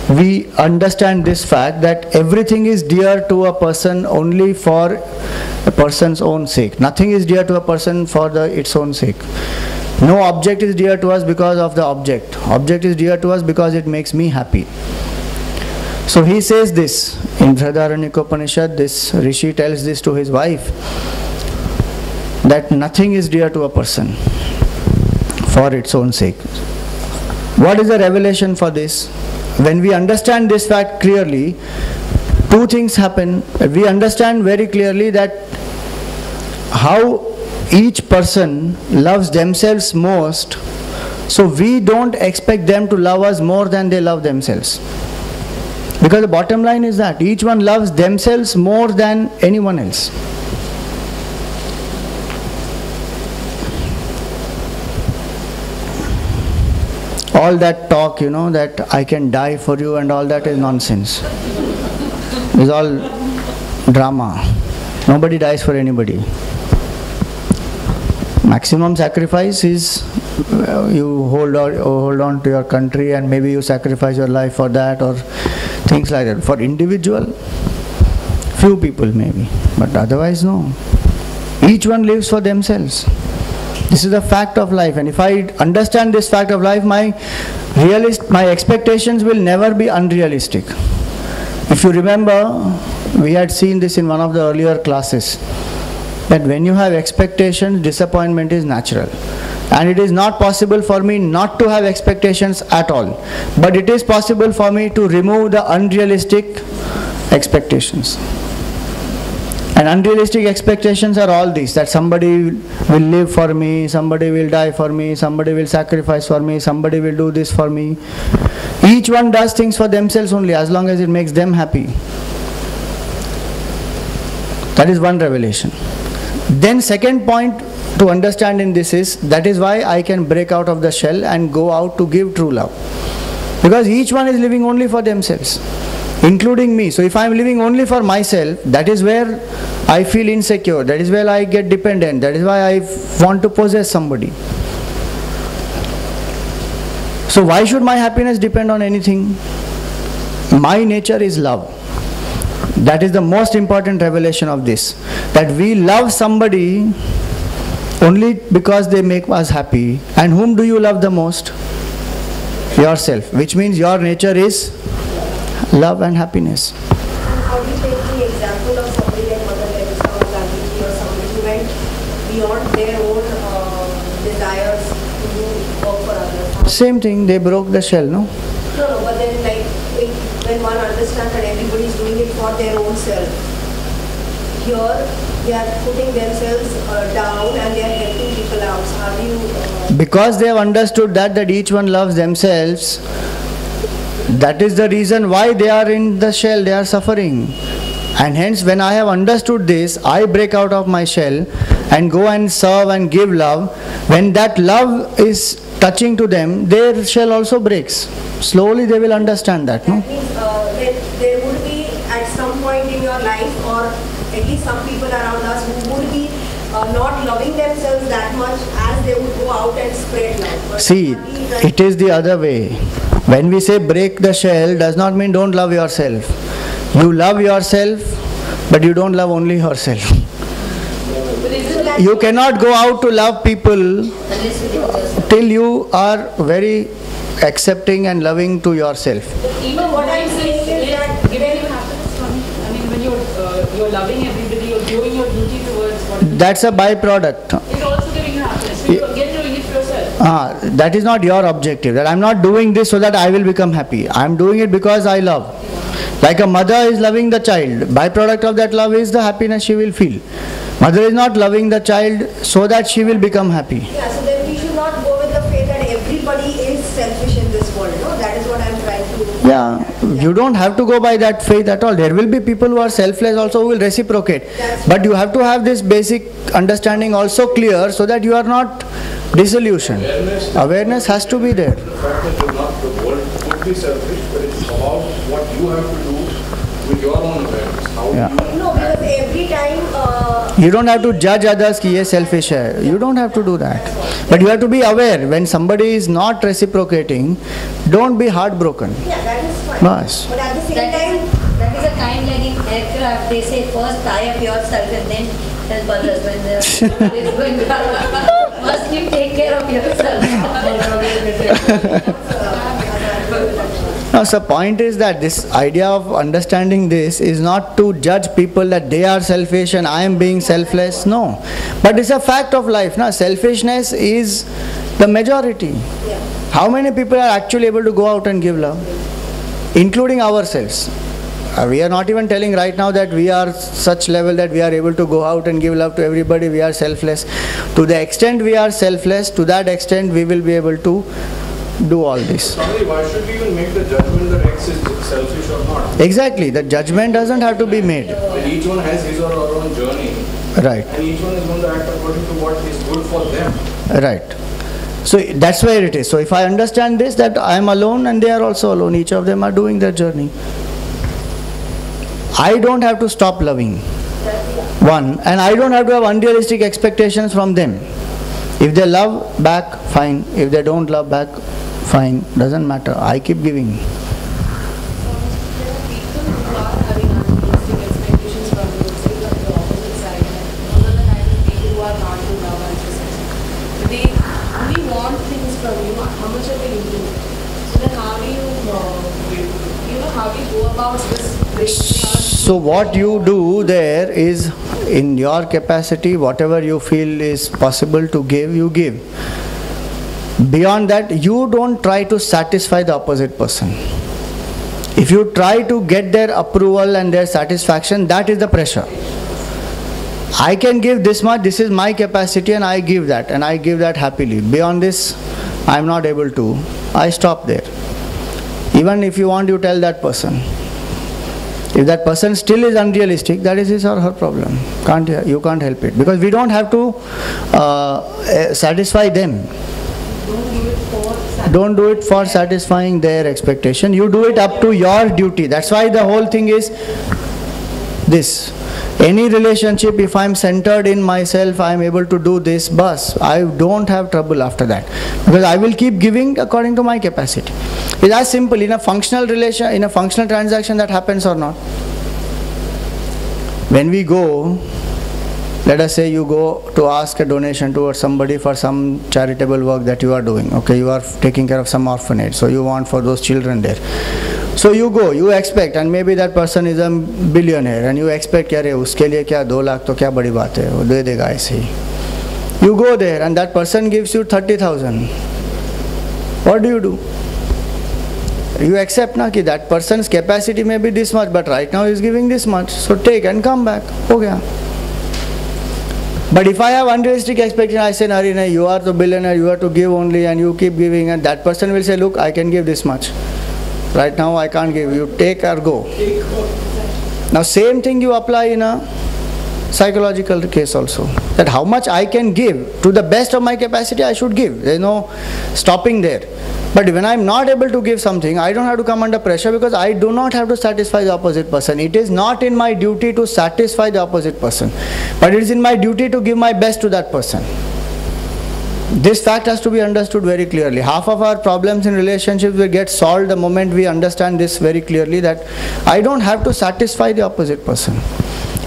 we understand this fact that everything is dear to a person only for a person's own sake. Nothing is dear to a person for its own sake. No object is dear to us because of the object. Object is dear to us because it makes me happy. So he says this in Brihadaranyaka, this Rishi tells this to his wife, that nothing is dear to a person for its own sake. What is the revelation for this? When we understand this fact clearly, two things happen. We understand very clearly that how each person loves themselves most, so we don't expect them to love us more than they love themselves. Because the bottom line is that each one loves themselves more than anyone else. All that talk, that I can die for you and all that is nonsense. It's all drama. Nobody dies for anybody. Maximum sacrifice is you hold on to your country, and maybe you sacrifice your life for that, or things like that. For individual, few people maybe, but otherwise no. Each one lives for themselves. This is a fact of life, and if I understand this fact of life, my expectations will never be unrealistic. If you remember, we had seen this in one of the earlier classes, that when you have expectations, disappointment is natural. And it is not possible for me not to have expectations at all. But it is possible for me to remove the unrealistic expectations. And unrealistic expectations are all these, that somebody will live for me, somebody will die for me, somebody will sacrifice for me, somebody will do this for me. Each one does things for themselves only, as long as it makes them happy. That is one revelation. Then second point to understand in this is, that is why I can break out of the shell and go out to give true love. Because each one is living only for themselves, including me. So if I am living only for myself, that is where I feel insecure, that is where I get dependent, that is why I want to possess somebody. So why should my happiness depend on anything? My nature is love. That is the most important revelation of this, that we love somebody only because they make us happy. And whom do you love the most? Yourself, which means your nature is love and happiness. How do you take the example of somebody like Mother Teresa or Gandhi, or somebody who went beyond their own desires to work for others? Same thing, they broke the shell, no? No, but then when one understands that everybody is doing it for their own self, here they are putting themselves down and they are helping people out. So how do you... Because they have understood that each one loves themselves, That is the reason why they are in the shell, they are suffering. And hence when I have understood this, I break out of my shell and go and serve and give love. When that love is touching to them, their shell also breaks. Slowly they will understand that. No? That means there would be at some point in your life, or at least some people around us who would be not loving themselves that much as they would go out and spread love. But See, it is the other way. When we say break the shell, does not mean don't love yourself. You love yourself, but you don't love only yourself. You cannot go out to love people till you are very accepting and loving to yourself. Even what I'm saying is that giving you happiness from, I mean, when you're loving everybody, you're doing your duty towards what That's a byproduct. it's also giving you happiness. So you're again doing it for yourself. That is not your objective. That I'm not doing this so that I will become happy. I'm doing it because I love. Like a mother is loving the child. Byproduct of that love is the happiness she will feel. Mother is not loving the child so that she will become happy. yeah, so then we should not go with the faith that everybody is selfish in this world. No, that is what I'm trying to. Yeah, you don't have to go by that faith at all. There will be people who are selfless also who will reciprocate. But you have to have this basic understanding also clear so that you are not disillusioned. Awareness has to be there. The fact that you're not, the world could be selfish, but it's about what you have to do with your own awareness. How Yeah. you No, because every time. You don't have to judge others कि ये selfish है. You don't have to do that. But you have to be aware when somebody is not reciprocating, don't be heartbroken. Yeah, that is fine. Bas. But at the same That time, is a kind like in aircraft, they say first tie up yourself and then help others when the is going down. First you take care of yourself. No, so point is that this idea of understanding this is not to judge people that they are selfish and I am being selfless. No. But it's a fact of life. No? Selfishness is the majority. How many people are actually able to go out and give love? Including ourselves. We are not even telling right now that we are such level that we are able to go out and give love to everybody. We are selfless. To the extent we are selfless, to that extent we will be able to do all this. Somebody, why should we even make the judgment that X is selfish or not? Exactly. The judgment doesn't have to be made. And each one has his or her own journey. Right. And each one is going to act according to what is good for them. Right. So that's where it is. So if I understand this, that I am alone and they are also alone. Each of them are doing their journey. I don't have to stop loving. One. And I don't have to have unrealistic expectations from them. If they love back, fine. If they don't love back, fine. Doesn't matter. I keep giving. There are people who are having unrealistic expectations from you, say from the opposite side, and those are the kind of people who are not to love and respect. They only want things from you, how much of it you do. So then how do how do you go about this breakdown? So what you do there is, in your capacity, whatever you feel is possible to give, you give. Beyond that, you don't try to satisfy the opposite person. If you try to get their approval and their satisfaction, that is the pressure. I can give this much, this is my capacity, and I give that, and I give that happily. Beyond this, I am not able to. I stop there. Even if you want, you tell that person. If that person still is unrealistic, that is his or her problem. You can't help it. Because we don't have to satisfy them. Don't do it for satisfying their expectation. You do it up to your duty. That's why the whole thing is this. Any relationship, if I'm centered in myself, I'm able to do this, bus. I don't have trouble after that. Because I will keep giving according to my capacity. It's as simple. In a functional relation, in a functional transaction, that happens or not. When we go, let us say you go to ask a donation towards somebody for some charitable work that you are doing. Okay, you are taking care of some orphanage, so you want for those children there. So you go, you expect, and maybe that person is a billionaire, and you expect, अरे उसके लिए क्या 2 लाख तो क्या बड़ी बात है, वो दे देगा ऐसे ही. You go there, and that person gives you 30,000. What do? You accept na कि that person's capacity may be this much, but right now he is giving this much. So take and come back. हो गया. But if I have unrealistic expectation, I say, Nari, you are the billionaire, you have to give only, and you keep giving, and that person will say, look, I can give this much. right now I can't give you, take or go. Now same thing you apply in a psychological case also, that how much I can give, to the best of my capacity I should give, there is no stopping there. But when I am not able to give something, I don't have to come under pressure, because I do not have to satisfy the opposite person. It is not in my duty to satisfy the opposite person, but it is in my duty to give my best to that person. This fact has to be understood very clearly. Half of our problems in relationships will get solved the moment we understand this very clearly, that I don't have to satisfy the opposite person.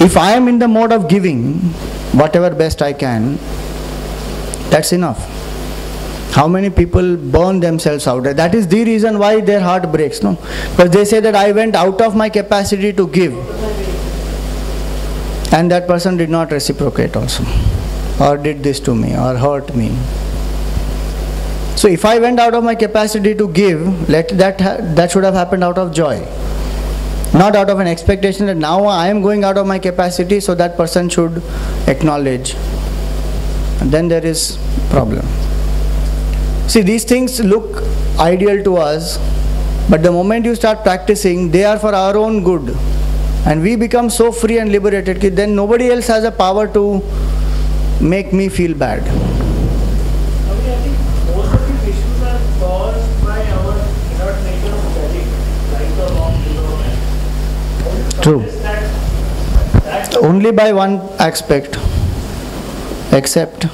If I am in the mode of giving whatever best I can, that's enough. How many people burn themselves out? That is the reason why their heart breaks, no? Because they say that I went out of my capacity to give, and that person did not reciprocate also, or did this to me, or hurt me. So if I went out of my capacity to give, that should have happened out of joy, not out of an expectation that now I am going out of my capacity, so that person should acknowledge. And then there is problem. See, these things look ideal to us, but the moment you start practicing, they are for our own good, and we become so free and liberated that then nobody else has a power to make me feel bad. I think most of these issues are caused by our inert nature of judging right or wrong, good or bad. True. That Only by one aspect. Accept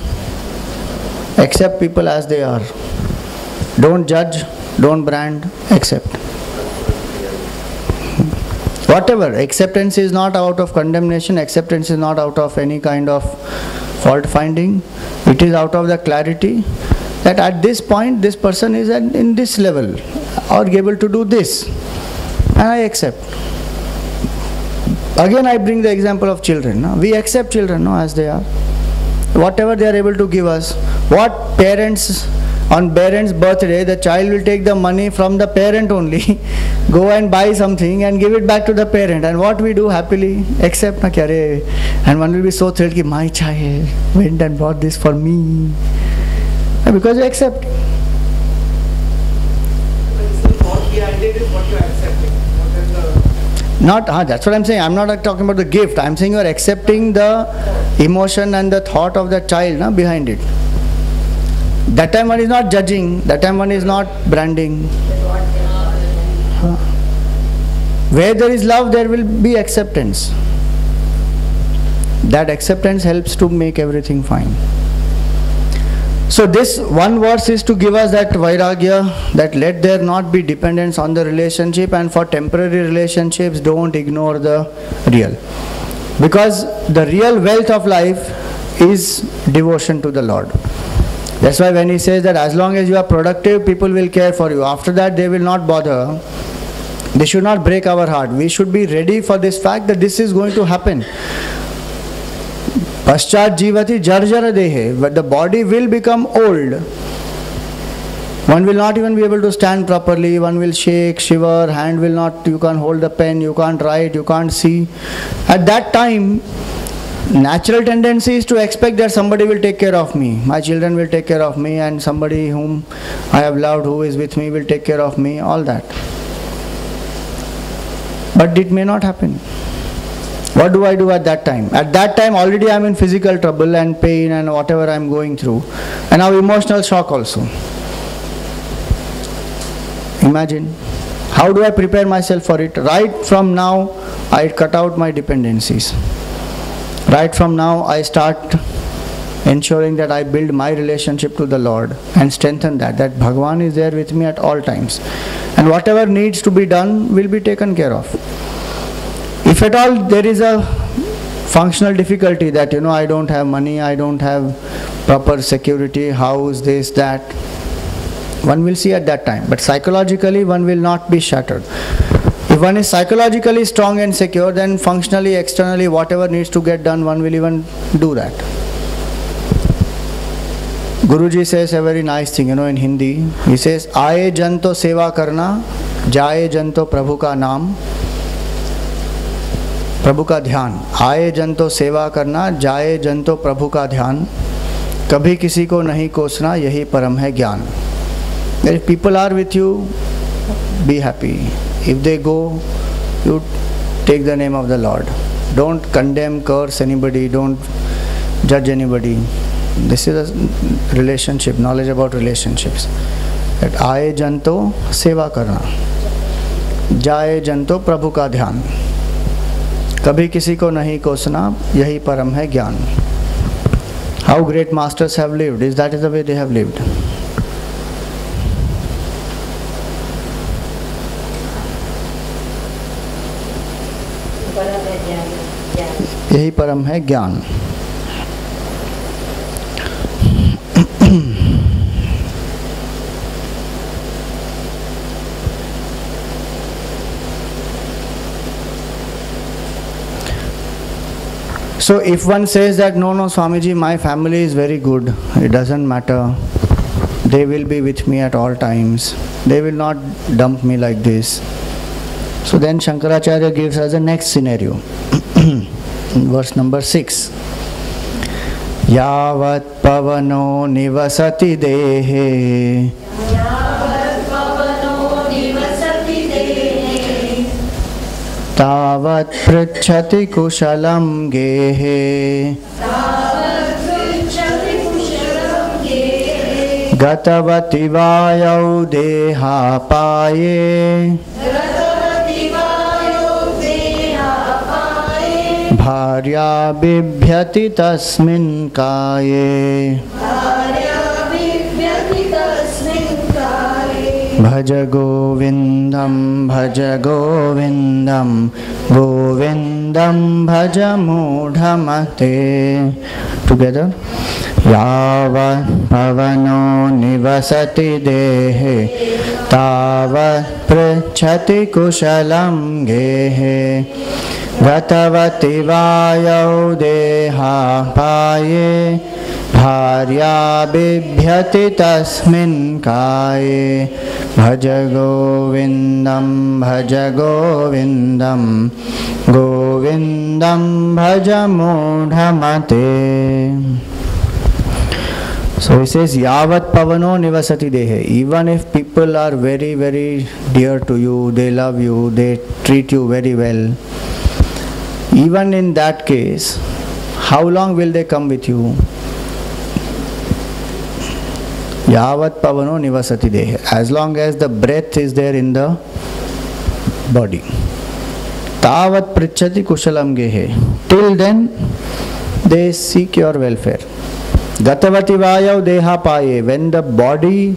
people as they are. Don't judge, don't brand, accept. Whatever, acceptance is not out of condemnation, acceptance is not out of any kind of fault finding. It is out of the clarity that at this point this person is in this level or able to do this, and I accept. Again I bring the example of children. No? We accept children as they are. Whatever they are able to give us. What parents, on parents' birthday, the child will take the money from the parent only, go and buy something and give it back to the parent. And what we do happily, accept na kya, and one will be so thrilled that my child went and bought this for me. Because you accept. But the thought behind it is what you are accepting. What is the Not, that's what I'm saying. I'm not talking about the gift. I'm saying you are accepting the emotion and the thought of the child behind it. That time one is not judging, that time one is not branding. Where there is love, there will be acceptance. That acceptance helps to make everything fine. So this one verse is to give us that vairagya, that let there not be dependence on the relationship, and for temporary relationships don't ignore the real. Because the real wealth of life is devotion to the Lord. That's why when he says that as long as you are productive, people will care for you. After that they will not bother. They should not break our heart. We should be ready for this fact that this is going to happen. Paschat jivati jarjara dehe, but the body will become old. One will not even be able to stand properly, one will shake, shiver, hand will not, you can't hold the pen, you can't write, you can't see. At that time, natural tendency is to expect that somebody will take care of me, my children will take care of me, and somebody whom I have loved, who is with me, will take care of me, all that. But it may not happen. What do I do at that time? At that time already I am in physical trouble and pain and whatever I am going through, and now emotional shock also. Imagine, how do I prepare myself for it? Right from now I cut out my dependencies. Right from now I start ensuring that I build my relationship to the Lord and strengthen that Bhagavan is there with me at all times, and whatever needs to be done will be taken care of. If at all there is a functional difficulty that I don't have money, I don't have proper security, house, this, that, one will see at that time. But psychologically one will not be shattered. If one is psychologically strong and secure, then functionally, externally, whatever needs to get done, one will even do that. Guruji says a very nice thing, in Hindi. He says, Aaye janto seva karna, jaye janto Prabhu ka naam, Prabhu ka dhyan. Aaye janto seva karna, jaye janto Prabhu ka dhyan, kabhi kisi ko nahi kosna, yahi param hai gyan. If people are with you, be happy. If they go, you take the name of the Lord. Don't condemn, curse anybody, don't judge anybody. This is a relationship, knowledge about relationships. That आए जन तो सेवा करना, जाए जन तो प्रभु का ध्यान, कभी किसी को नहीं कोसना, यही परम है ज्ञान. How great masters have lived, is that is the way they have lived. यही परम है ज्ञान. So if one says that no Swamiji, my family is very good, it doesn't matter, they will be with me at all times, they will not dump me like this. So then Shankaracharya gives us the next scenario. In verse number 6. Yavat pavano nivasati dehe tavat pritchati kushalam gehe gatavati vayau deha paye भार्या बिभ्यति तस्मिन् काये भज गोविन्दं गोविन्दं भज मूढमते. Together. यावत् पवनो निवसति देहे तावत् पृच्छति कुशलं गेहे गतवति वायौ देहा पाये भार्या बिभ्यति तस्मिन् काये भज गोविन्दं गोविन्दं भज मूढमते. So he says, Yavat pavano nivasati dehe. Even if people are very, very dear to you, they love you, they treat you very well, even in that case, how long will they come with you? Yavat pavano nivasati dehe. As long as the breath is there in the body. Tavat prichati kushalam gehe. Till then, they seek your welfare. Gatavati vayav deha paye. When the body,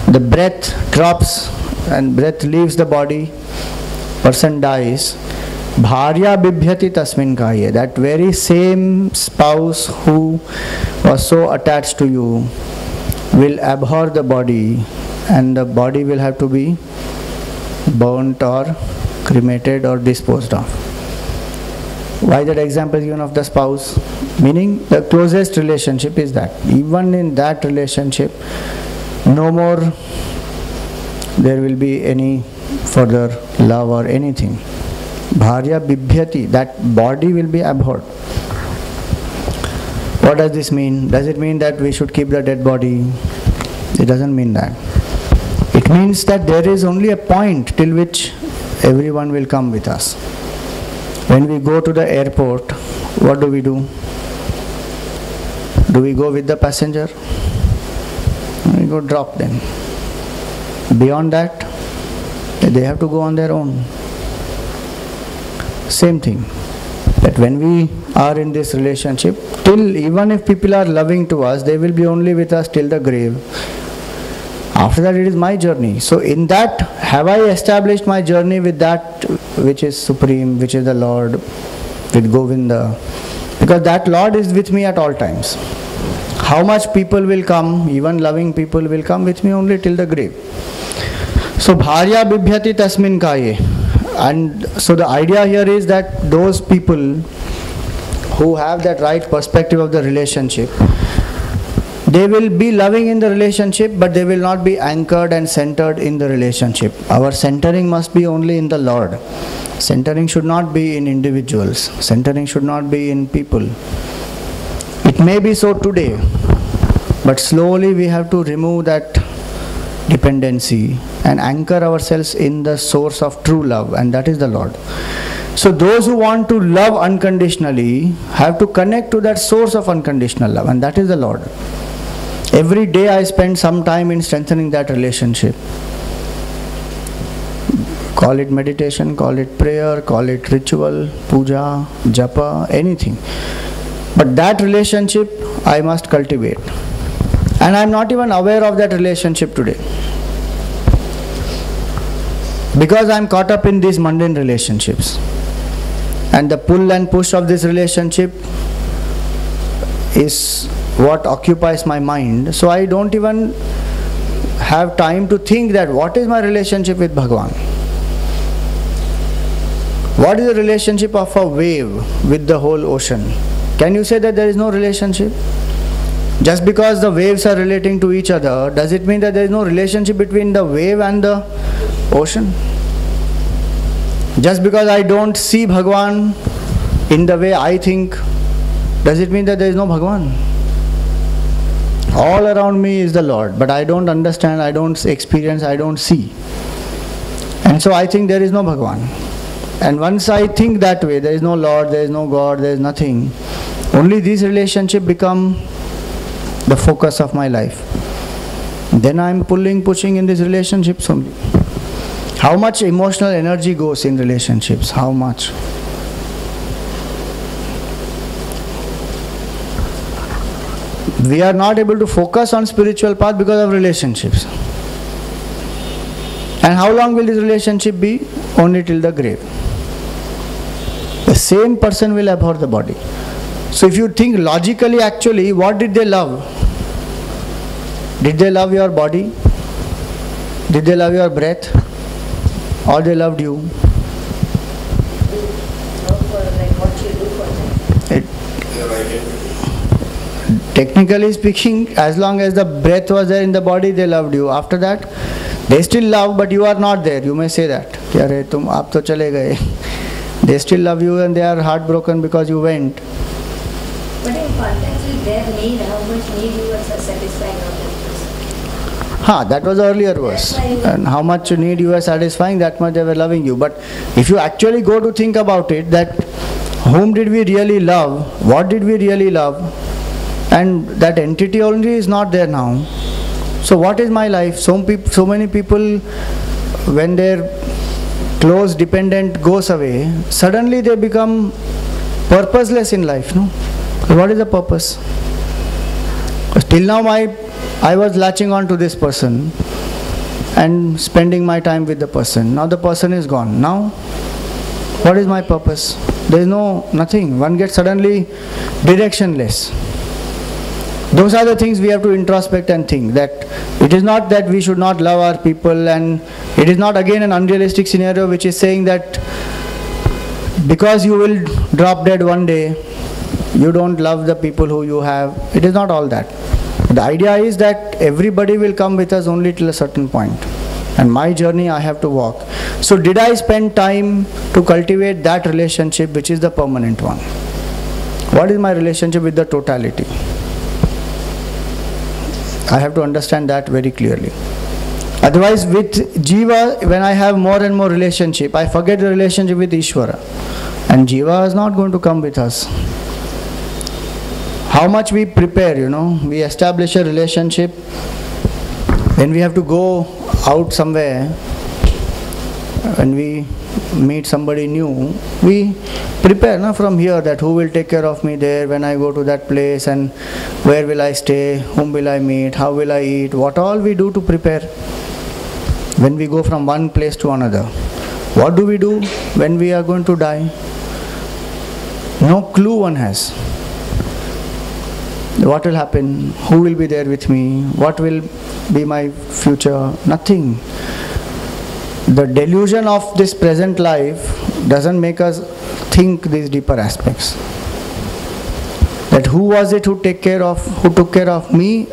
the breath drops and breath leaves the body, person dies, bharya bibhyati tasmin kaye. That very same spouse who was so attached to you will abhor the body, and the body will have to be burnt or cremated or disposed of. Why that example given of the spouse? Meaning the closest relationship is that. Even in that relationship, no more there will be any further love or anything. Bharya bibhyati, that body will be abhorred. What does this mean? Does it mean that we should keep the dead body? It doesn't mean that. It means that there is only a point till which everyone will come with us. When we go to the airport, what do? Do we go with the passenger? We go drop them. Beyond that, they have to go on their own. Same thing. That when we are in this relationship, till even if people are loving to us, they will be only with us till the grave. After that, it is my journey. So in that, have I established my journey with that which is supreme, which is the Lord, with Govinda? Because that Lord is with me at all times. How much people will come, even loving people will come with me only till the grave. So bharya bibhyati tasmin kaye. And so the idea here is that those people who have that right perspective of the relationship, they will be loving in the relationship, but they will not be anchored and centered in the relationship. Our centering must be only in the Lord. Centering should not be in individuals. Centering should not be in people. It may be so today, but slowly we have to remove that dependency and anchor ourselves in the source of true love, and that is the Lord. So those who want to love unconditionally have to connect to that source of unconditional love, and that is the Lord. Every day I spend some time in strengthening that relationship. Call it meditation, call it prayer, call it ritual, puja, japa, anything. But that relationship I must cultivate. And I am not even aware of that relationship today. Because I am caught up in these mundane relationships. And the pull and push of this relationship is what occupies my mind. So I don't even have time to think that what is my relationship with Bhagavan. What is the relationship of a wave with the whole ocean? Can you say that there is no relationship? Just because the waves are relating to each other, does it mean that there is no relationship between the wave and the ocean? Just because I don't see Bhagavan in the way I think, does it mean that there is no Bhagavan? All around me is the Lord, but I don't understand, I don't experience, I don't see. And so I think there is no Bhagavan. And once I think that way, there is no Lord, there is no God, there is nothing, only these relationships become the focus of my life. Then I am pushing in these relationships only. How much emotional energy goes in relationships? How much? We are not able to focus on spiritual path because of relationships. And how long will this relationship be? Only till the grave. The same person will abhor the body. So if you think logically, actually, what did they love? Did they love your body? Did they love your breath? Or they loved you? Technically speaking, as long as the breath was there in the body, they loved you. After that, they still love, but you are not there. You may say that. Aap to chale gaye. They still love you and they are heartbroken because you went. But in context with their need, how much need you are satisfying of that person? That was the earlier verse. And how much need you are satisfying, that much they were loving you. But if you actually go to think about it, that whom did we really love? What did we really love? And that entity only is not there now. So what is my life? So many people, when their close dependent goes away, suddenly they become purposeless in life. No? What is the purpose? Till now I was latching on to this person and spending my time with the person. Now the person is gone. Now what is my purpose? There is nothing. One gets suddenly directionless. Those are the things we have to introspect and think, that it is not that we should not love our people, and it is not again an unrealistic scenario which is saying that because you will drop dead one day, you don't love the people who you have. It is not all that. The idea is that everybody will come with us only till a certain point, and my journey I have to walk. So did I spend time to cultivate that relationship which is the permanent one? What is my relationship with the totality? I have to understand that very clearly. Otherwise, with Jiva, when I have more and more relationship, I forget the relationship with Ishvara. And Jiva is not going to come with us. How much we prepare, we establish a relationship. When we have to go out somewhere, when we meet somebody new, we prepare from here that who will take care of me there when I go to that place, and where will I stay, whom will I meet, how will I eat, what all we do to prepare when we go from one place to another. What do we do when we are going to die? No clue one has. What will happen? Who will be there with me? What will be my future? Nothing. The delusion of this present life doesn't make us think these deeper aspects. That who was it who took care of me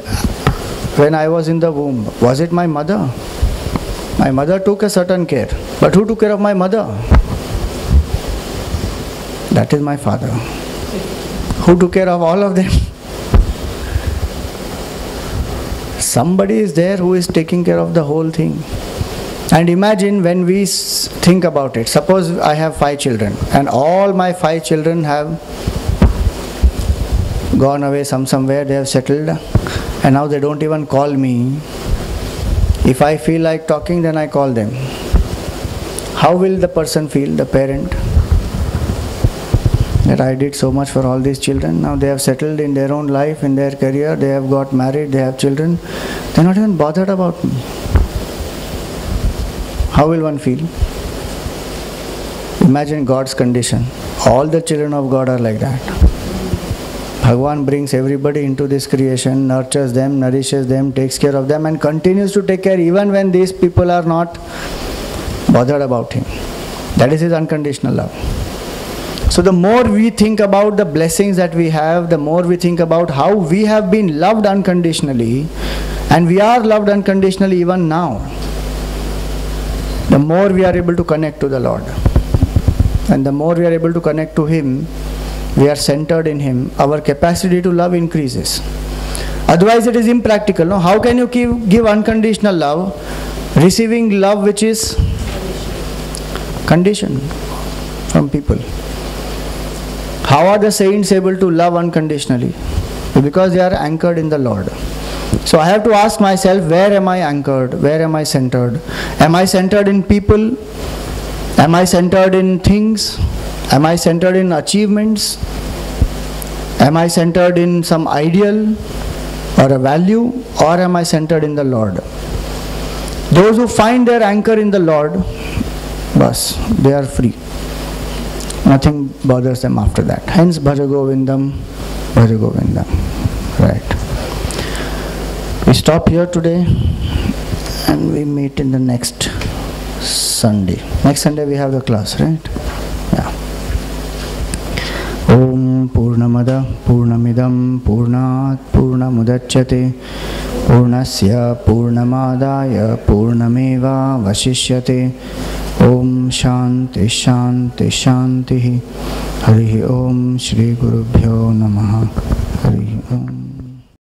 when I was in the womb? Was it my mother? My mother took a certain care. But who took care of my mother? That is my father. Who took care of all of them? somebody is there who is taking care of the whole thing. And imagine when we think about it. Suppose I have 5 children and all my 5 children have gone away somewhere, they have settled, and now they don't even call me. If I feel like talking, then I call them. How will the person feel, the parent? That I did so much for all these children, now they have settled in their own life, in their career, they have got married, they have children, they are not even bothered about me. How will one feel? Imagine God's condition. All the children of God are like that. Bhagwan brings everybody into this creation, nurtures them, nourishes them, takes care of them, and continues to take care even when these people are not bothered about him. That is his unconditional love. So the more we think about the blessings that we have, the more we think about how we have been loved unconditionally, and we are loved unconditionally even now, the more we are able to connect to the Lord. And the more we are able to connect to Him, we are centered in Him, our capacity to love increases. Otherwise it is impractical. No? How can you give unconditional love, receiving love which is conditioned from people? How are the saints able to love unconditionally? Because they are anchored in the Lord. So I have to ask myself, where am I anchored? Where am I centered? Am I centered in people? Am I centered in things? Am I centered in achievements? Am I centered in some ideal or a value? Or am I centered in the Lord? Those who find their anchor in the Lord, bas, they are free. Nothing bothers them after that. Hence Bhaja Govindam, Bhaja Govindam. Right. We stop here today and we meet in the next Sunday. Next Sunday we have the class, right? Yeah. Om Purnamada Purnamidam Purnat Purnamudachyate Purnasya Purnamadaya Purnameva Vasishyate. Om Shanti Shanti Shanti. Hari Om Shri Gurubhyo Namaha. Hari Om.